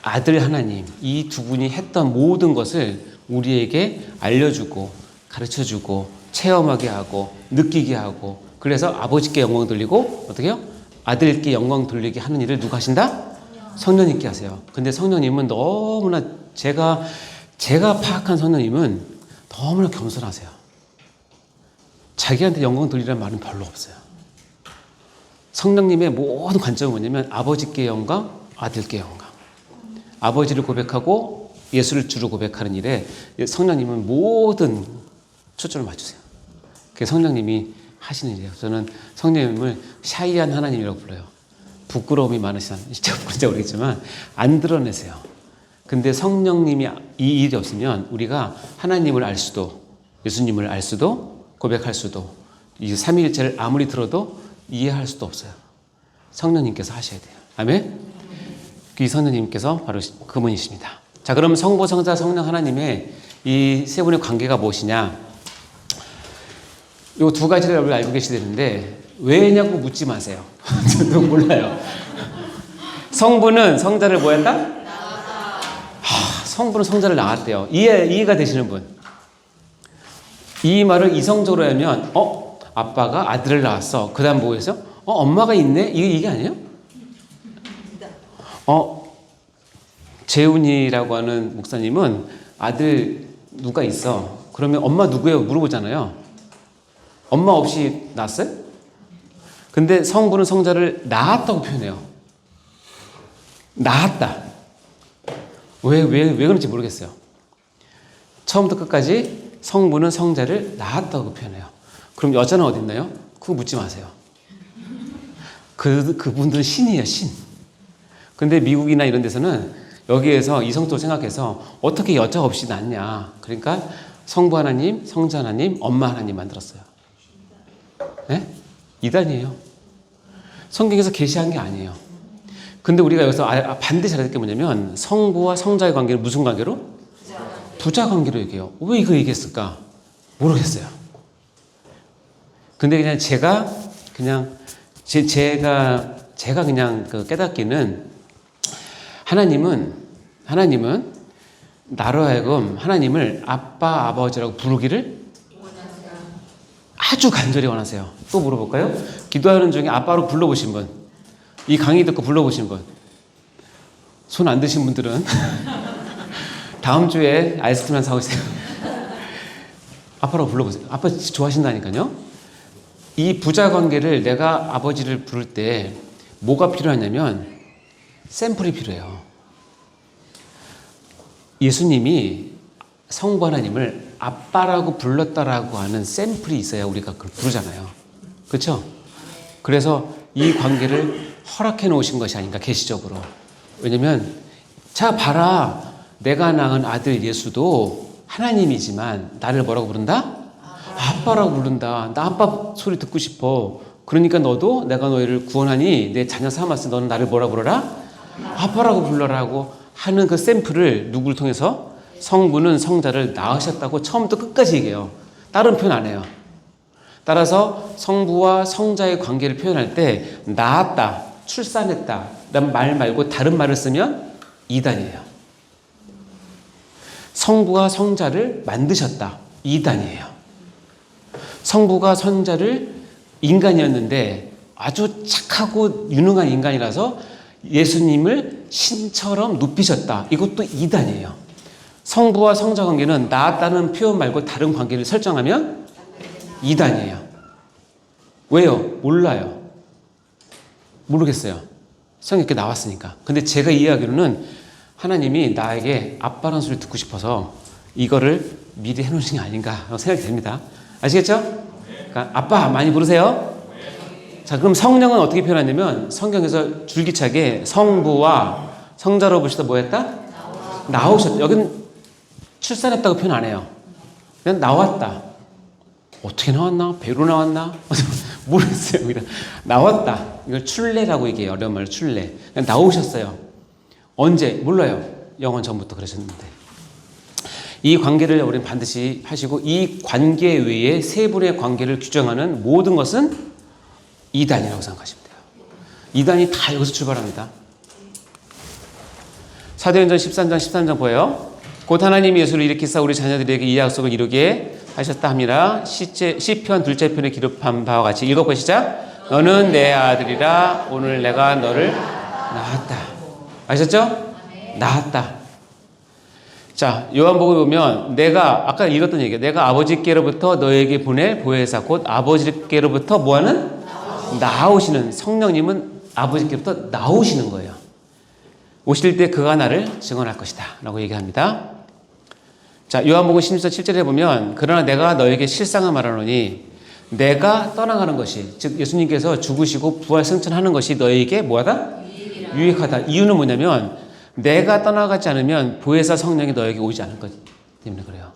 A: 아들 하나님 이 두 분이 했던 모든 것을 우리에게 알려주고 가르쳐주고 체험하게 하고 느끼게 하고 그래서 아버지께 영광 돌리고 어떻게 해요? 아들께 영광 돌리게 하는 일을 누가 하신다? 성령님께 하세요. 근데 성령님은 너무나 제가 파악한 성령님은 너무나 겸손하세요. 자기한테 영광 돌리라는 말은 별로 없어요. 성령님의 모든 관점은 뭐냐면 아버지께 영광, 아들께 영광. 아버지를 고백하고 예수를 주로 고백하는 일에 성령님은 모든 초점을 맞추세요. 그게 성령님이 하시는 일이에요. 저는 성령님을 샤이한 하나님이라고 불러요. 부끄러움이 많으신 진짜 뭔지 모르겠지만 안 드러내세요. 근데 성령님이 이 일이 없으면 우리가 하나님을 알 수도 예수님을 알 수도 고백할 수도 이 삼위일체를 아무리 들어도 이해할 수도 없어요. 성령님께서 하셔야 돼요. 아멘? 이 성령님께서 바로 그분이십니다. 자, 그럼 성부, 성자, 성령 하나님의 이 세 분의 관계가 무엇이냐? 요 두 가지를 여러분 알고 계셔야 되는데 왜냐고 묻지 마세요. 저도 몰라요. 성부는 성자를 뭐 했다? 성부는 성자를 낳았대요. 이해가 되시는 분? 이 말을 이성적으로 하면 아빠가 아들을 낳았어. 그 다음 뭐였어? 엄마가 있네? 이게 아니에요? 재훈이라고 하는 목사님은 아들 누가 있어? 그러면 엄마 누구예요? 물어보잖아요. 엄마 없이 낳았어요? 근데 성부는 성자를 낳았다고 표현해요. 낳았다. 왜 그런지 모르겠어요. 처음부터 끝까지 성부는 성자를 낳았다고 표현해요. 그럼 여자는 어디 있나요? 그거 묻지 마세요. 그분들은 신이에요, 신. 근데 미국이나 이런 데서는 여기에서 이성적으로 생각해서 어떻게 여자 없이 낳냐. 그러니까 성부 하나님, 성자 하나님, 엄마 하나님 만들었어요. 네? 이단이에요. 성경에서 계시한 게 아니에요. 근데 우리가 여기서 반드시 알아야 될 게 뭐냐면 성부와 성자의 관계를 무슨 관계로? 부자 관계로 얘기해요. 왜 이거 얘기했을까? 모르겠어요. 근데 그냥 제가 그냥 그 깨닫기는 하나님은 나로 하여금 하나님을 아빠, 아버지라고 부르기를 아주 간절히 원하세요. 또 물어볼까요? 기도하는 중에 아빠로 불러보신 분, 이 강의 듣고 불러보신 분, 손 안 드신 분들은 다음 주에 아이스크림 사오세요. 아빠라고 불러보세요. 아빠 좋아하신다니까요. 이 부자 관계를 내가 아버지를 부를 때 뭐가 필요하냐면 샘플이 필요해요. 예수님이 성부 하나님을 아빠라고 불렀다라고 하는 샘플이 있어야 우리가 그걸 부르잖아요. 그렇죠? 그래서 이 관계를 허락해 놓으신 것이 아닌가, 계시적으로. 왜냐면 자 봐라, 내가 낳은 아들 예수도 하나님이지만 나를 뭐라고 부른다? 아빠라고 부른다. 나 아빠 소리 듣고 싶어. 그러니까 너도 내가 너희를 구원하니 내 자녀 삼았으니 너는 나를 뭐라고 불러라? 아빠라고 불러라고 하는 그 샘플을 누구를 통해서? 성부는 성자를 낳으셨다고 처음부터 끝까지 얘기해요. 다른 표현 안 해요. 따라서 성부와 성자의 관계를 표현할 때 낳았다, 출산했다 라는 말 말고 다른 말을 쓰면 이단이에요. 성부가 성자를 만드셨다, 이단이에요. 성부가 성자를 인간이었는데 아주 착하고 유능한 인간이라서 예수님을 신처럼 높이셨다, 이것도 이단이에요. 성부와 성자 관계는 낳았다는 표현 말고 다른 관계를 설정하면 이단이에요. 왜요? 몰라요. 모르겠어요. 성경에 이렇게 나왔으니까. 근데 제가 이해하기로는 하나님이 나에게 아빠라는 소리 듣고 싶어서 이거를 미리 해놓으신 게 아닌가 생각이 됩니다. 아시겠죠? 그러니까 아빠 많이 부르세요. 자, 그럼 성령은 어떻게 표현하냐면 성경에서 줄기차게 성부와 성자로 보시다 뭐 했다? 나오셨다. 여기는 출산했다고 표현 안 해요. 그냥 나왔다. 어떻게 나왔나? 배로 나왔나? 모르겠어요. 그냥 나왔다. 이걸 출래라고 얘기해요. 어려운 말로 출래. 그냥 나오셨어요. 언제? 몰라요. 영원 전부터 그러셨는데. 이 관계를 우리는 반드시 하시고, 이 관계 외에 세 분의 관계를 규정하는 모든 것은 이단이라고 생각하시면 돼요. 이단이 다 여기서 출발합니다. 사도행전 13장 보여요. 곧 하나님이 예수를 일으키사 우리 자녀들에게 이 약속을 이루게 하셨다 함이라. 시편 2째 편에 기록한 바와 같이 읽어보 시작. 너는 내 아들이라 오늘 내가 너를 낳았다. 아셨죠? 낳았다. 자, 요한복음에 보면 내가 아까 읽었던 얘기예요. 내가 아버지께로부터 너에게 보낼 보혜사 곧 아버지께로부터 뭐하는? 나오시는 성령님은 아버지께로부터 나오시는 거예요. 오실 때 그가 나를 증언할 것이다 라고 얘기합니다. 자, 요한복음 16장 7절에 보면 그러나 내가 너에게 실상을 말하노니 내가 떠나가는 것이, 즉 예수님께서 죽으시고 부활 승천하는 것이 너에게 뭐하다? 유익하다. 이유는 뭐냐면 내가 떠나가지 않으면 보혜사 성령이 너에게 오지 않을 것 때문에 그래요.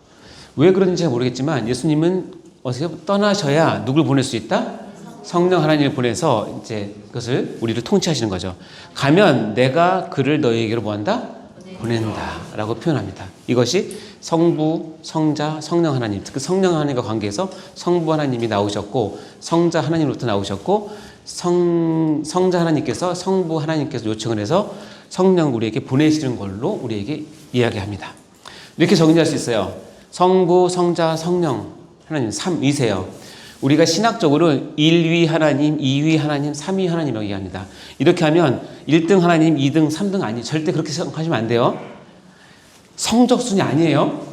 A: 왜 그런지 잘 모르겠지만 예수님은 어떻게 떠나셔야 누굴 보낼 수 있다? 성령 하나님을 보내서 이제 그것을 우리를 통치하시는 거죠. 가면 내가 그를 너희에게로 뭐한다? 보낸다 라고 표현합니다. 이것이 성부, 성자, 성령 하나님, 특히 성령 하나님과 관계에서 성부 하나님이 나오셨고 성자 하나님으로부터 나오셨고 성자 하나님께서 성부 하나님께서 요청을 해서 성령 우리에게 보내시는 걸로 우리에게 이야기합니다. 이렇게 정리할 수 있어요. 성부, 성자, 성령 하나님 3위세요. 우리가 신학적으로 1위 하나님, 2위 하나님, 3위 하나님이라고 얘기합니다. 이렇게 하면 1등 하나님, 2등, 3등 아니, 절대 그렇게 생각하시면 안 돼요. 성적순이 아니에요.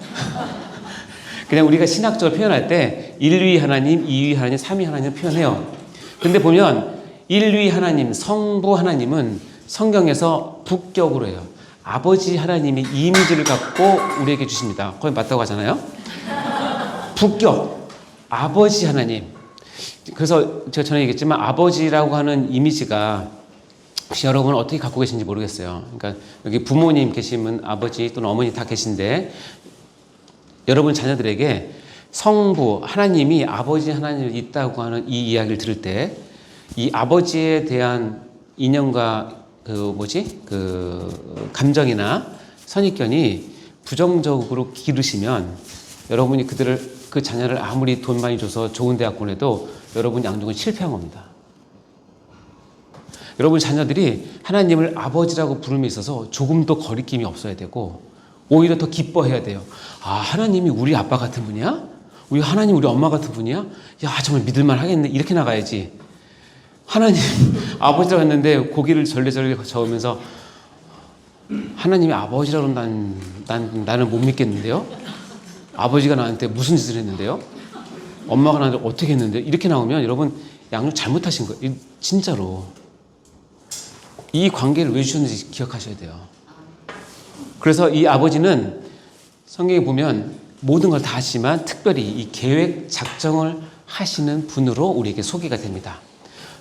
A: 그냥 우리가 신학적으로 표현할 때 1위 하나님, 2위 하나님, 3위 하나님 표현해요. 근데 보면 1위 하나님, 성부 하나님은 성경에서 북격으로 해요. 아버지 하나님이 이미지를 갖고 우리에게 주십니다. 거의 맞다고 하잖아요. 북격, 아버지 하나님. 그래서 제가 전에 얘기했지만 아버지라고 하는 이미지가 혹시 여러분은 어떻게 갖고 계신지 모르겠어요. 그러니까 여기 부모님 계시면 아버지 또는 어머니 다 계신데 여러분 자녀들에게 성부 하나님이 아버지 하나님이 있다고 하는 이 이야기를 들을 때 이 아버지에 대한 인연과 감정이나 선입견이 부정적으로 기르시면 여러분이 그 자녀를 아무리 돈 많이 줘서 좋은 대학 보내도 여러분 양육은 실패한 겁니다. 여러분 자녀들이 하나님을 아버지라고 부름에 있어서 조금도 거리낌이 없어야 되고 오히려 더 기뻐해야 돼요. 아, 하나님이 우리 아빠 같은 분이야? 우리 하나님 우리 엄마 같은 분이야? 야, 정말 믿을만 하겠네. 이렇게 나가야지. 하나님 아버지라고 했는데 고기를 절레절레 저으면서 하나님이 아버지라고 나는 못 믿겠는데요? 아버지가 나한테 무슨 짓을 했는데요? 엄마가 나한테 어떻게 했는데요? 이렇게 나오면 여러분 양육 잘못하신 거예요. 진짜로. 이 관계를 왜 주셨는지 기억하셔야 돼요. 그래서 이 아버지는 성경에 보면 모든 걸 다 하시지만 특별히 이 계획 작정을 하시는 분으로 우리에게 소개가 됩니다.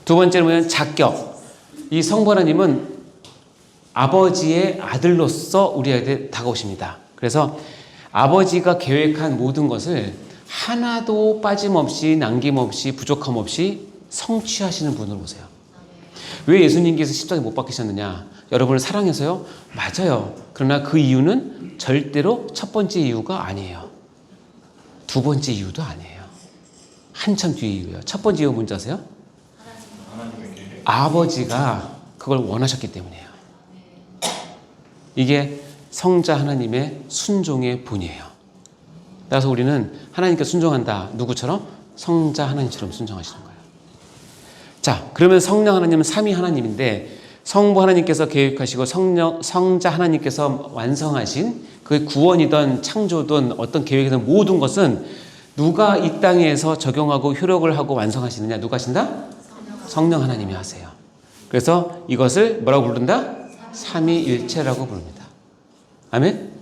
A: 두 번째로는 자격. 이 성부 하나님은 아버지의 아들로서 우리에게 다가오십니다. 그래서 아버지가 계획한 모든 것을 하나도 빠짐없이 남김없이 부족함 없이 성취하시는 분으로 보세요. 왜 예수님께서 십자가에 못 박히셨느냐? 여러분을 사랑해서요? 맞아요. 그러나 그 이유는 절대로 첫 번째 이유가 아니에요. 두 번째 이유도 아니에요. 한참 뒤의 이유예요. 첫 번째 이유 뭔지 아세요? 아버지가 그걸 원하셨기 때문이에요. 이게 성자 하나님의 순종의 본이에요. 따라서 우리는 하나님께 순종한다. 누구처럼? 성자 하나님처럼 순종하시는 거예요. 자, 그러면 성령 하나님은 삼위 하나님인데 성부 하나님께서 계획하시고 성자 하나님께서 완성하신 그 구원이든 창조든 어떤 계획이든 모든 것은 누가 이 땅에서 적용하고 효력을 하고 완성하시느냐? 누가 하신다? 성령 하나님이 하세요. 그래서 이것을 뭐라고 부른다? 삼위일체라고 부릅니다. 아멘?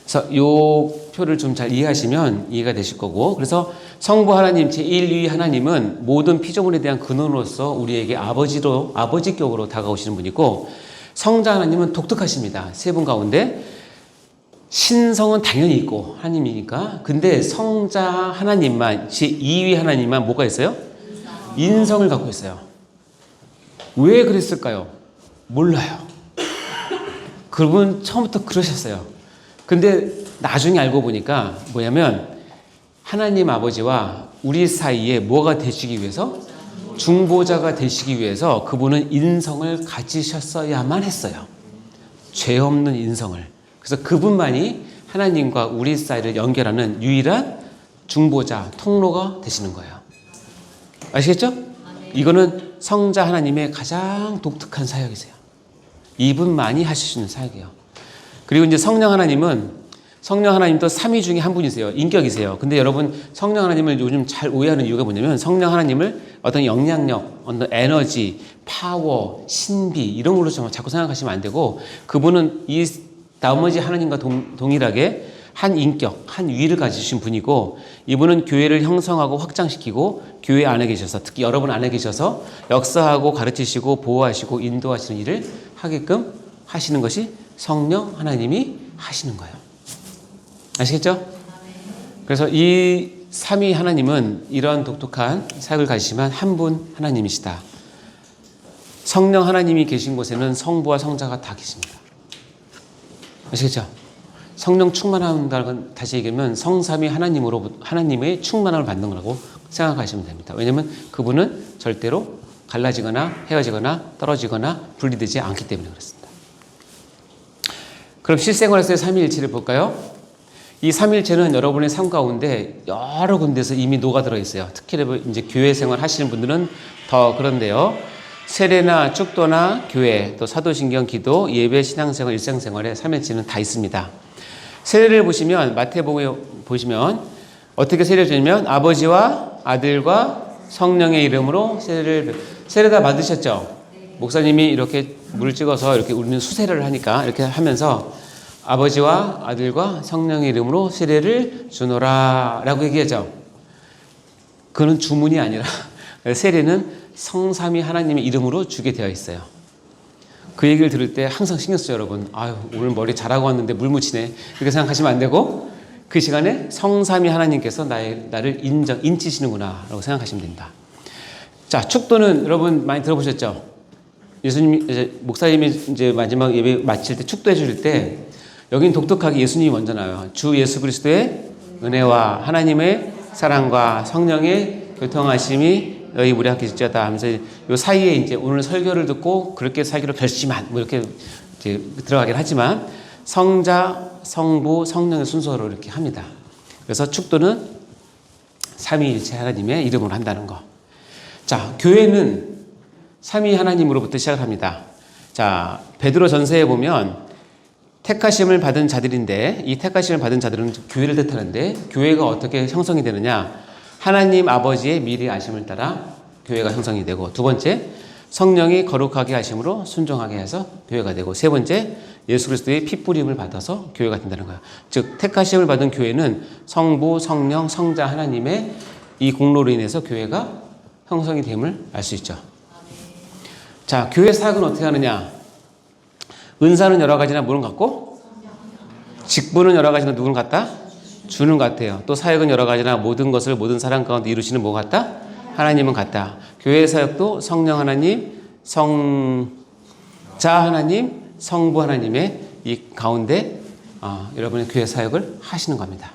A: 그래서 이 표를 좀 잘 이해하시면 이해가 되실 거고, 그래서 성부 하나님, 제1위 하나님은 모든 피조물에 대한 근원으로서 우리에게 아버지격으로 다가오시는 분이고, 성자 하나님은 독특하십니다. 세 분 가운데 신성은 당연히 있고 하나님이니까. 근데 성자 하나님만, 제2위 하나님만 뭐가 있어요? 인성을 갖고 있어요. 왜 그랬을까요? 몰라요. 그분 처음부터 그러셨어요. 근데 나중에 알고 보니까 뭐냐면 하나님 아버지와 우리 사이에 뭐가 되시기 위해서? 중보자가 되시기 위해서 그분은 인성을 가지셨어야만 했어요. 죄 없는 인성을. 그래서 그분만이 하나님과 우리 사이를 연결하는 유일한 중보자, 통로가 되시는 거예요. 아시겠죠? 이거는 성자 하나님의 가장 독특한 사역이세요. 이분만이 하실 수 있는 사역이에요. 그리고 이제 성령 하나님도 삼위 중에 한 분이세요. 인격이세요. 근데 여러분 성령 하나님을 요즘 잘 오해하는 이유가 뭐냐면 성령 하나님을 어떤 영향력, 어떤 에너지, 파워, 신비 이런 걸로 자꾸 생각하시면 안 되고 그분은 이 나머지 하나님과 동일하게 한 인격, 한 위를 가지신 분이고 이분은 교회를 형성하고 확장시키고 교회 안에 계셔서 특히 여러분 안에 계셔서 역사하고 가르치시고 보호하시고 인도하시는 일을 하게끔 하시는 것이 성령 하나님이 하시는 거예요. 아시겠죠? 그래서 이 삼위 하나님은 이러한 독특한 사역을 가지시만 한 분 하나님이시다. 성령 하나님이 계신 곳에는 성부와 성자가 다 계십니다. 아시겠죠? 성령 충만한다는 건 다시 얘기하면 성삼위 하나님의 충만함을 받는 거라고 생각하시면 됩니다. 왜냐하면 그분은 절대로 갈라지거나 헤어지거나 떨어지거나 분리되지 않기 때문에 그렇습니다. 그럼 실생활에서의 삼위일체를 볼까요? 이 삼위일체는 여러분의 삶 가운데 여러 군데서 이미 녹아들어 있어요. 특히 이제 교회 생활 하시는 분들은 더 그런데요. 세례나 축도나 교회, 또 사도신경, 기도, 예배, 신앙생활, 일상생활에 삼위일체는 다 있습니다. 세례를 보시면 마태복음에 보시면 어떻게 세례를 주냐면 아버지와 아들과 성령의 이름으로 세례 다 받으셨죠? 목사님이 이렇게 물을 찍어서 이렇게 우리는 수세례를 하니까 이렇게 하면서 아버지와 아들과 성령의 이름으로 세례를 주노라 라고 얘기하죠. 그건 주문이 아니라 세례는 성삼위 하나님의 이름으로 주게 되어 있어요. 그 얘기를 들을 때 항상 신경 써요, 여러분. 아유, 오늘 머리 잘하고 왔는데 물 묻히네. 그렇게 생각하시면 안 되고, 그 시간에 성삼위 하나님께서 나를 인치시는구나 라고 생각하시면 됩니다. 자, 축도는 여러분 많이 들어보셨죠? 목사님이 이제 마지막 예배 마칠 때 축도해 주실 때, 여긴 독특하게 예수님이 먼저 나와요. 주 예수 그리스도의 은혜와 하나님의 사랑과 성령의 교통하심이 너희 우리 함께 있지어다 하면서 요 사이에 이제 오늘 설교를 듣고 그렇게 살기로 결심한 뭐 이렇게 이제 들어가긴 하지만 성자, 성부, 성령의 순서로 이렇게 합니다. 그래서 축도는 삼위일체 하나님의 이름으로 한다는 거. 자, 교회는 삼위 하나님으로부터 시작을 합니다. 자, 베드로 전서에 보면 택하심을 받은 자들인데 이 택하심을 받은 자들은 교회를 뜻하는데 교회가 어떻게 형성이 되느냐? 하나님 아버지의 미리 아심을 따라 교회가 형성이 되고, 두 번째 성령이 거룩하게 하심으로 순종하게 해서 교회가 되고, 세 번째 예수 그리스도의 핏부림을 받아서 교회가 된다는 거예요. 즉 택하심을 받은 교회는 성부, 성령, 성자 하나님의 이 공로로 인해서 교회가 형성이 됨을 알 수 있죠. 자, 교회 사역은 어떻게 하느냐? 은사는 여러 가지나 뭐는 같고, 직분은 여러 가지나 누구는 같다? 주는 것 같아요. 또 사역은 여러 가지나 모든 것을 모든 사람 가운데 이루시는 뭐 같다? 하나님은 같다. 교회 사역도 성령 하나님, 성자 하나님, 성부 하나님의 이 가운데 여러분의 교회 사역을 하시는 겁니다.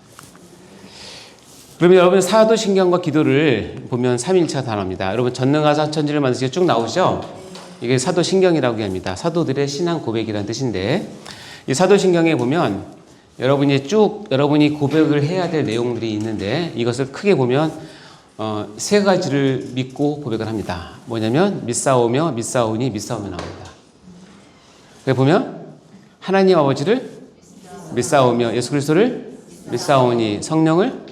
A: 그러면 여러분 사도신경과 기도를 보면 삼위일체가 단어입니다. 여러분 전능하사 천지를 만드시고 쭉 나오죠? 이게 사도신경이라고 합니다. 사도들의 신앙 고백이라는 뜻인데, 이 사도신경에 보면 여러분이 고백을 해야 될 내용들이 있는데, 이것을 크게 보면 세 가지를 믿고 고백을 합니다. 뭐냐면 믿사오며 믿사오니 믿사오며 나옵니다. 그래 보면 하나님 아버지를 믿사오며 예수 그리스도를 믿사오니 성령을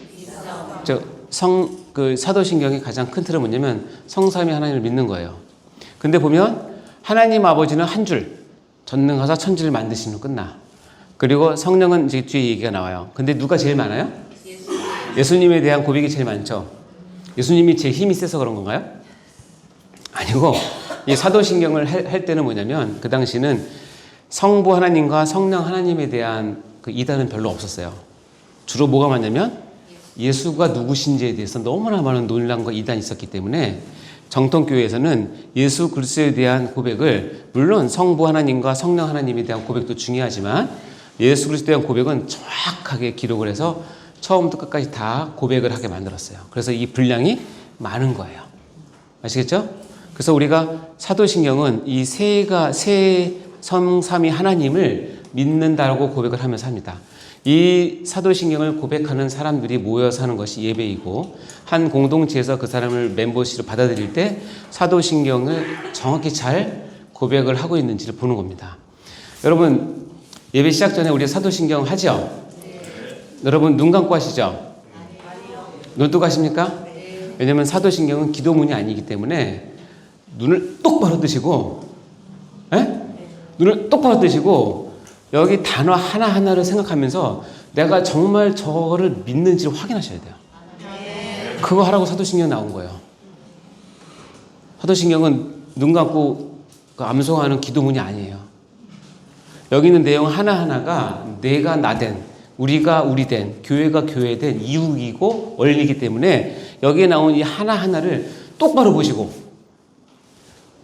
A: 그 사도신경의 가장 큰 틀은 뭐냐면 성삼위 하나님을 믿는 거예요. 근데 보면 하나님 아버지는 한 줄, 전능하사 천지를 만드시면 끝나. 그리고 성령은 이제 뒤에 얘기가 나와요. 근데 누가 제일 많아요? 예수님에 대한 고백이 제일 많죠. 예수님이 제 힘이 세서 그런 건가요? 아니고, 이 사도신경을 할 때는 뭐냐면 그 당시는 성부 하나님과 성령 하나님에 대한 그 이단은 별로 없었어요. 주로 뭐가 많냐면 예수가 누구신지에 대해서 너무나 많은 논란과 이단이 있었기 때문에 정통교회에서는 예수 그리스도에 대한 고백을, 물론 성부 하나님과 성령 하나님에 대한 고백도 중요하지만 예수 그리스도에 대한 고백은 정확하게 기록을 해서 처음부터 끝까지 다 고백을 하게 만들었어요. 그래서 이 분량이 많은 거예요. 아시겠죠? 그래서 우리가 사도신경은 이 세 성삼위 하나님을 믿는다고 고백을 하면서 합니다. 이 사도신경을 고백하는 사람들이 모여서 하는 것이 예배이고, 한 공동체에서 그 사람을 멤버시로 받아들일 때 사도신경을 정확히 잘 고백을 하고 있는지를 보는 겁니다. 여러분 예배 시작 전에 우리 사도신경 하죠? 네. 여러분 눈 감고 하시죠? 눈 뜨고 하십니까? 네. 왜냐하면 사도신경은 기도문이 아니기 때문에 눈을 똑바로 뜨시고, 눈을 똑바로 뜨시고 여기 단어 하나하나를 생각하면서 내가 정말 저거를 믿는지를 확인하셔야 돼요. 그거 하라고 사도신경 나온 거예요. 사도신경은 눈 감고 암송하는 기도문이 아니에요. 여기 있는 내용 하나하나가 내가 나된, 우리가 우리된, 교회가 교회된 이유이고 원리이기 때문에 여기에 나온 이 하나하나를 똑바로 보시고,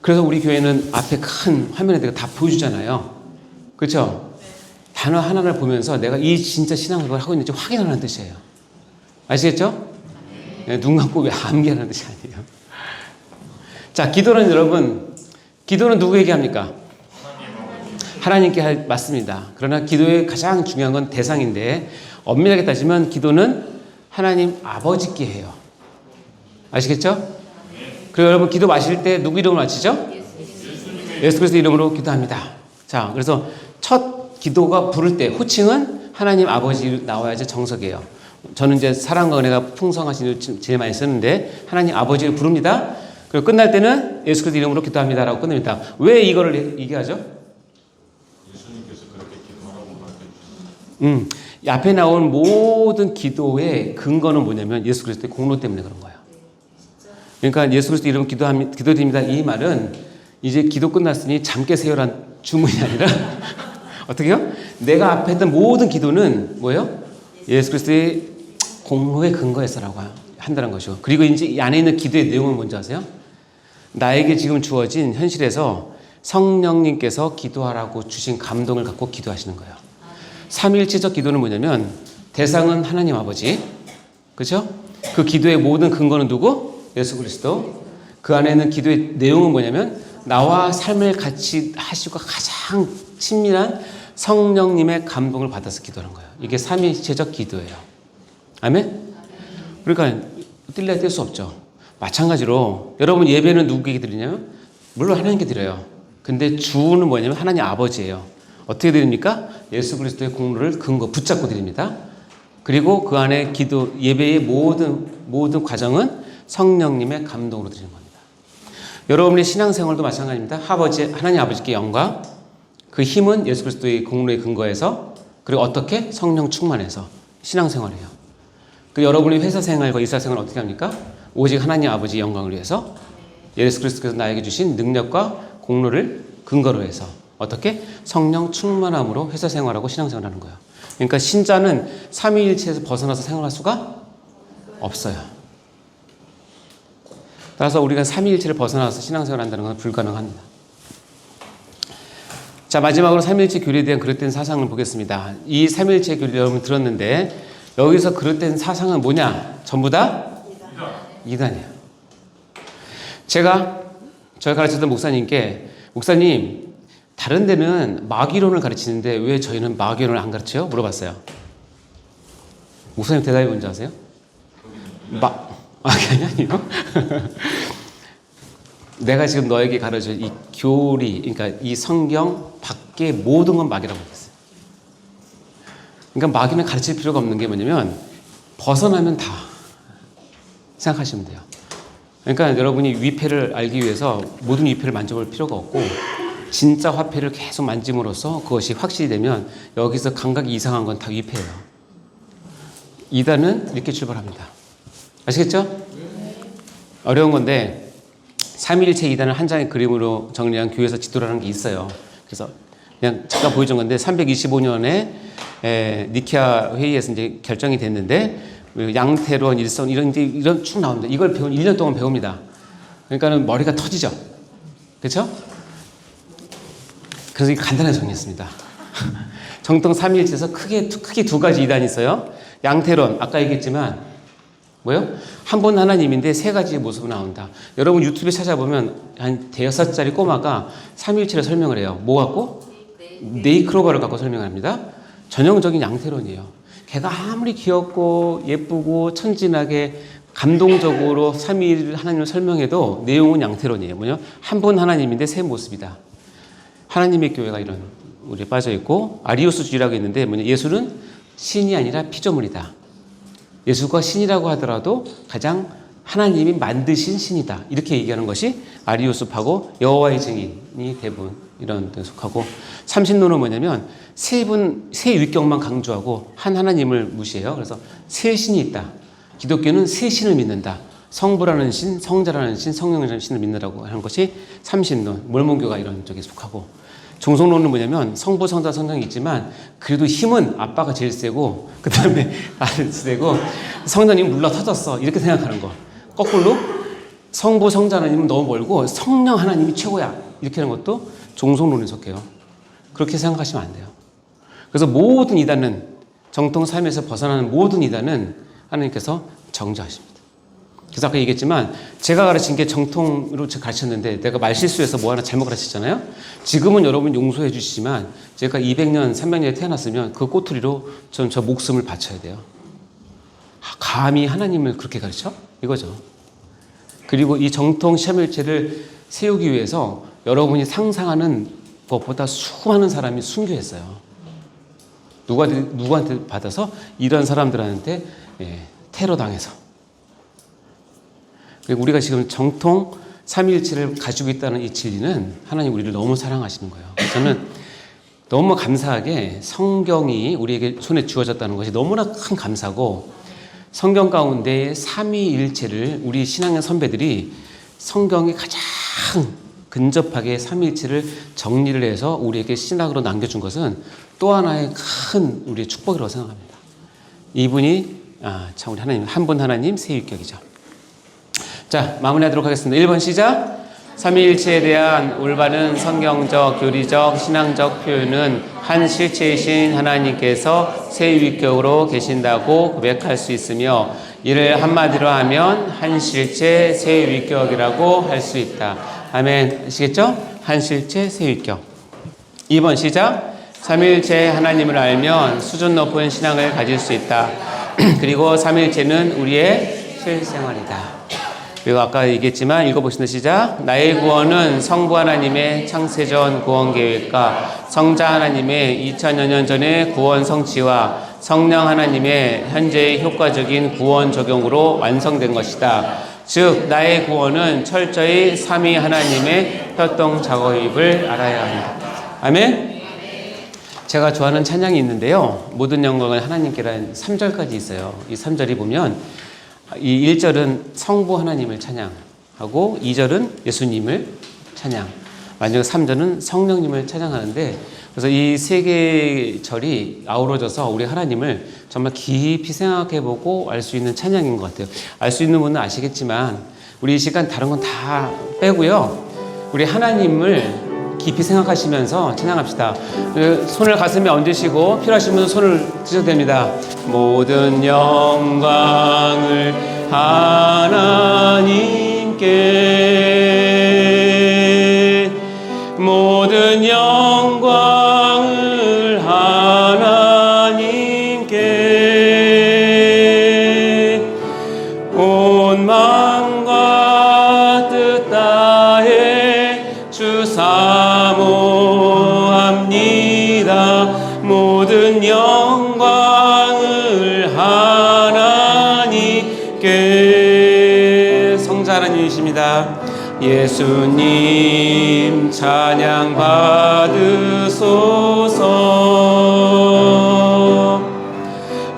A: 그래서 우리 교회는 앞에 큰 화면에 내가 다 보여주잖아요. 그렇죠? 단어 하나를 보면서 내가 이 진짜 신앙을 하고 있는지 확인하는 뜻이에요. 아시겠죠? 네, 눈 감고 왜 암기하는 뜻이 아니에요. 자, 기도는 여러분, 기도는 누구에게 합니까? 하나님께 맞습니다. 그러나 기도의 가장 중요한 건 대상인데, 엄밀하게 따지면 기도는 하나님 아버지께 해요. 아시겠죠? 그리고 여러분 기도 마실 때 누구 이름으로 마시죠? 예수 그리스도 이름으로 기도합니다. 자, 그래서 첫 기도가 부를 때 호칭은 하나님 아버지 나와야지 정석이에요. 저는 이제 사랑과 은혜가 풍성하신 일 제일 많이 쓰는데 하나님 아버지를 부릅니다. 그리고 끝날 때는 아니면 예수 그리스도 이름으로 기도합니다라고 끝냅니다. 왜 이거를 얘기하죠?
C: 예수님께서 그렇게 기도하라고 가르쳐 주셨어요.
A: 이 앞에 나온 모든 기도의 근거는 뭐냐면 예수 그리스도의 공로 때문에 그런 거예요. 그러니까 예수 그리스도 이름으로 기도드립니다. 이 말은 이제 기도 끝났으니 잠 깨세요란 주문이 아니라 어떻게요? 내가 앞에 했던 모든 기도는 뭐예요? 예수 그리스도의 공로의 근거에서라고 한다는 것이고, 그리고 이제 이 안에 있는 기도의 내용은 뭔지 아세요? 나에게 지금 주어진 현실에서 성령님께서 기도하라고 주신 감동을 갖고 기도하시는 거예요. 삼위일체적 기도는 뭐냐면 대상은 하나님 아버지, 그렇죠? 그 기도의 모든 근거는 누구? 예수 그리스도. 그 안에 있는 기도의 내용은 뭐냐면 나와 삶을 같이 하시고 가장 친밀한 성령님의 감동을 받아서 기도하는 거예요. 이게 삼위일체적 기도예요. 아멘? 그러니까 뛸래야 뛸 수 없죠. 마찬가지로 여러분 예배는 누구에게 드리냐면 물론 하나님께 드려요. 근데 주는 뭐냐면 하나님 아버지예요. 어떻게 드립니까? 예수 그리스도의 공로를 근거 붙잡고 드립니다. 그리고 그 안에 기도 예배의 모든 과정은 성령님의 감동으로 드리는 겁니다. 여러분의 신앙생활도 마찬가지입니다. 하나님 아버지께 영광, 그 힘은 예수 그리스도의 공로의 근거에서, 그리고 어떻게? 성령 충만해서 신앙생활이에요. 그 여러분의 회사 생활과 일사 생활은 어떻게 합니까? 오직 하나님 아버지 영광을 위해서 예수 그리스도께서 나에게 주신 능력과 공로를 근거로 해서 어떻게? 성령 충만함으로 회사 생활하고 신앙생활을 하는 거예요. 그러니까 신자는 삼위일체에서 벗어나서 생활할 수가 없어요. 따라서 우리가 삼위일체를 벗어나서 신앙생활을 한다는 건 불가능합니다. 자, 마지막으로 삼위일체 교리에 대한 그릇된 사상을 보겠습니다. 이 삼위일체 교리 여러분 들었는데 여기서 그릇된 사상은 뭐냐? 전부 다 이단이에요. 제가 가르쳤던 목사님께, 목사님 다른 데는 마귀론을 가르치는데 왜 저희는 마귀론을 안 가르쳐요? 물어봤어요. 목사님 대답이 뭔지 아세요? 아니요. 내가 지금 너에게 가르쳐 이 교리, 그러니까 이 성경 밖에 모든 건 마귀라고 했어요. 그러니까 마귀는 가르칠 필요가 없는 게 뭐냐면 벗어나면 다 생각하시면 돼요. 그러니까 여러분이 위패를 알기 위해서 모든 위패를 만져볼 필요가 없고 진짜 화폐를 계속 만짐으로써 그것이 확실히 되면 여기서 감각이 이상한 건 다 위패예요. 이단은 이렇게 출발합니다. 아시겠죠? 어려운 건데 삼위일체 이단을 한 장의 그림으로 정리한 교회에서 지도라는 게 있어요. 그래서 그냥 잠깐 보여준 건데 325년에 니케아 회의에서 이제 결정이 됐는데 양태론, 일선 이런 쭉 나옵니다. 이걸 1년 동안 배웁니다. 그러니까는 머리가 터지죠. 그렇죠? 그래서 간단하게 정리했습니다. 정통 삼위일체에서 크게 두 가지 이단이 있어요. 양태론, 아까 얘기했지만 뭐요? 한 분 하나님인데 세 가지의 모습이 나온다. 여러분 유튜브에 찾아보면 한 5살짜리 꼬마가 삼위일체를 설명을 해요. 뭐 갖고? 네이크로바를 갖고 설명을 합니다. 전형적인 양태론이에요. 걔가 아무리 귀엽고 예쁘고 천진하게 감동적으로 삼위일 하나님을 설명해도 내용은 양태론이에요. 뭐냐? 한 분 하나님인데 세 모습이다. 하나님의 교회가 이런 우리에 빠져 있고, 아리우스주의라고 있는데 뭐냐? 예수는 신이 아니라 피조물이다. 예수가 신이라고 하더라도 가장 하나님이 만드신 신이다. 이렇게 얘기하는 것이 아리우스파고, 여호와의 증인이 대부분 이런 데 속하고, 삼신론은 뭐냐면 세 위격만 강조하고 한 하나님을 무시해요. 그래서 세 신이 있다. 기독교는 세 신을 믿는다. 성부라는 신, 성자라는 신, 성령이라는 신을 믿는다고 하는 것이 삼신론, 몰몬교가 이런 쪽에 속하고, 종속론은 뭐냐면 성부, 성자, 성령이 있지만 그래도 힘은 아빠가 제일 세고 그 다음에 아들 세고 성령님 물러 터졌어, 이렇게 생각하는 거. 거꾸로 성부, 성자 하나님은 너무 멀고 성령 하나님이 최고야, 이렇게 하는 것도 종속론에 속해요. 그렇게 생각하시면 안 돼요. 그래서 모든 이단은, 정통 삶에서 벗어나는 모든 이단은 하나님께서 정죄하십니다. 그래서 아까 얘기했지만 제가 가르친 게 정통으로 가르쳤는데 내가 말실수해서 뭐 하나 잘못 가르쳤잖아요. 지금은 여러분 용서해 주시지만 제가 200년, 300년에 태어났으면 그 꼬투리로 전 저 목숨을 바쳐야 돼요. 감히 하나님을 그렇게 가르쳐? 이거죠. 그리고 이 정통 삼위일체를 세우기 위해서 여러분이 상상하는 것보다 수많은 사람이 순교했어요. 누구한테 받아서? 이런 사람들한테 테러 당해서. 우리가 지금 정통 삼위일체를 가지고 있다는 이 진리는 하나님 우리를 너무 사랑하시는 거예요. 저는 너무 감사하게 성경이 우리에게 손에 주어졌다는 것이 너무나 큰 감사고, 성경 가운데 삼위일체를 우리 신앙의 선배들이 성경에 가장 근접하게 삼위일체를 정리를 해서 우리에게 신학으로 남겨준 것은 또 하나의 큰 우리의 축복이라고 생각합니다. 이분이 참 우리 하나님, 한 분 하나님 세위격이죠. 자, 마무리하도록 하겠습니다. 1번 시작. 삼위일체에 대한 올바른 성경적, 교리적, 신앙적 표현은 한 실체이신 하나님께서 세위격으로 계신다고 고백할 수 있으며, 이를 한마디로 하면 한 실체 세위격이라고 할 수 있다. 아멘. 아시겠죠? 한 실체 세위격. 2번 시작. 삼위일체 하나님을 알면 수준 높은 신앙을 가질 수 있다. 그리고 삼위일체는 우리의 실생활이다. 그리고 아까 얘기했지만 읽어보시는 시작. 나의 구원은 성부 하나님의 창세전 구원 계획과 성자 하나님의 2000여 년 전의 구원 성취와 성령 하나님의 현재의 효과적인 구원 적용으로 완성된 것이다. 즉 나의 구원은 철저히 삼위 하나님의 협동 작업임을 알아야 한다. 아멘. 제가 좋아하는 찬양이 있는데요. 모든 영광을 하나님께라는 3절까지 있어요. 이 3절이 보면 이 1절은 성부 하나님을 찬양하고 2절은 예수님을 찬양, 마지막 3절은 성령님을 찬양하는데, 그래서 이 세 개의 절이 아우러져서 우리 하나님을 정말 깊이 생각해보고 알 수 있는 찬양인 것 같아요. 알 수 있는 분은 아시겠지만 우리 이 시간 다른 건 다 빼고요, 우리 하나님을 깊이 생각하시면서 찬양합시다. 손을 가슴에 얹으시고 필요하신 분은 손을 드셔도 됩니다. 모든 영광을 하나님께, 모든 영광을 하나님께, 온 마음과 뜻 다해 주 사모합니다. 모든 영광을 하나님께. 성자 하나님이십니다. 예수님 찬양 받으소서.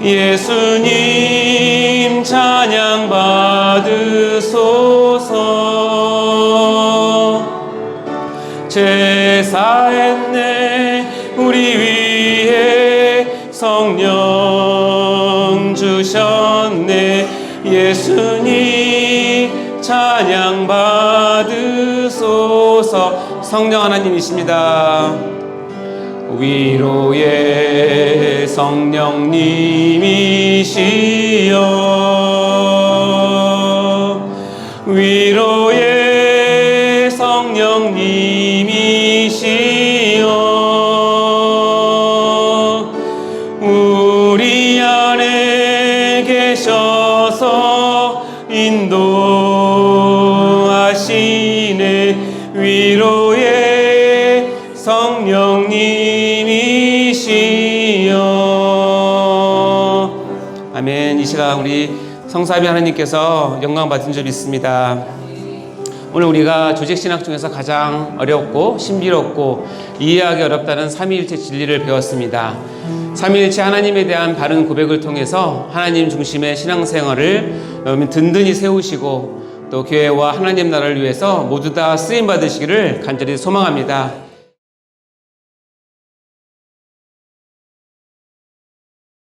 A: 예수님 찬양 받으소서. 제사했네 우리 위해 성령 주셨네. 예수님 찬양 받으소서. 성령 하나님이십니다. 위로의 성령님이시여, 위로의 성령님이시여, 우리 안에 계셔서 인도하시네. 위로의 성령님이시여. 아멘. 이 시간 우리 성삼위 하나님께서 영광 받은 줄 믿습니다. 오늘 우리가 조직신학 중에서 가장 어렵고 신비롭고 이해하기 어렵다는 삼위일체 진리를 배웠습니다. 삼위일체 하나님에 대한 바른 고백을 통해서 하나님 중심의 신앙생활을 든든히 세우시고 또 교회와 하나님 나라를 위해서 모두 다 쓰임받으시기를 간절히 소망합니다.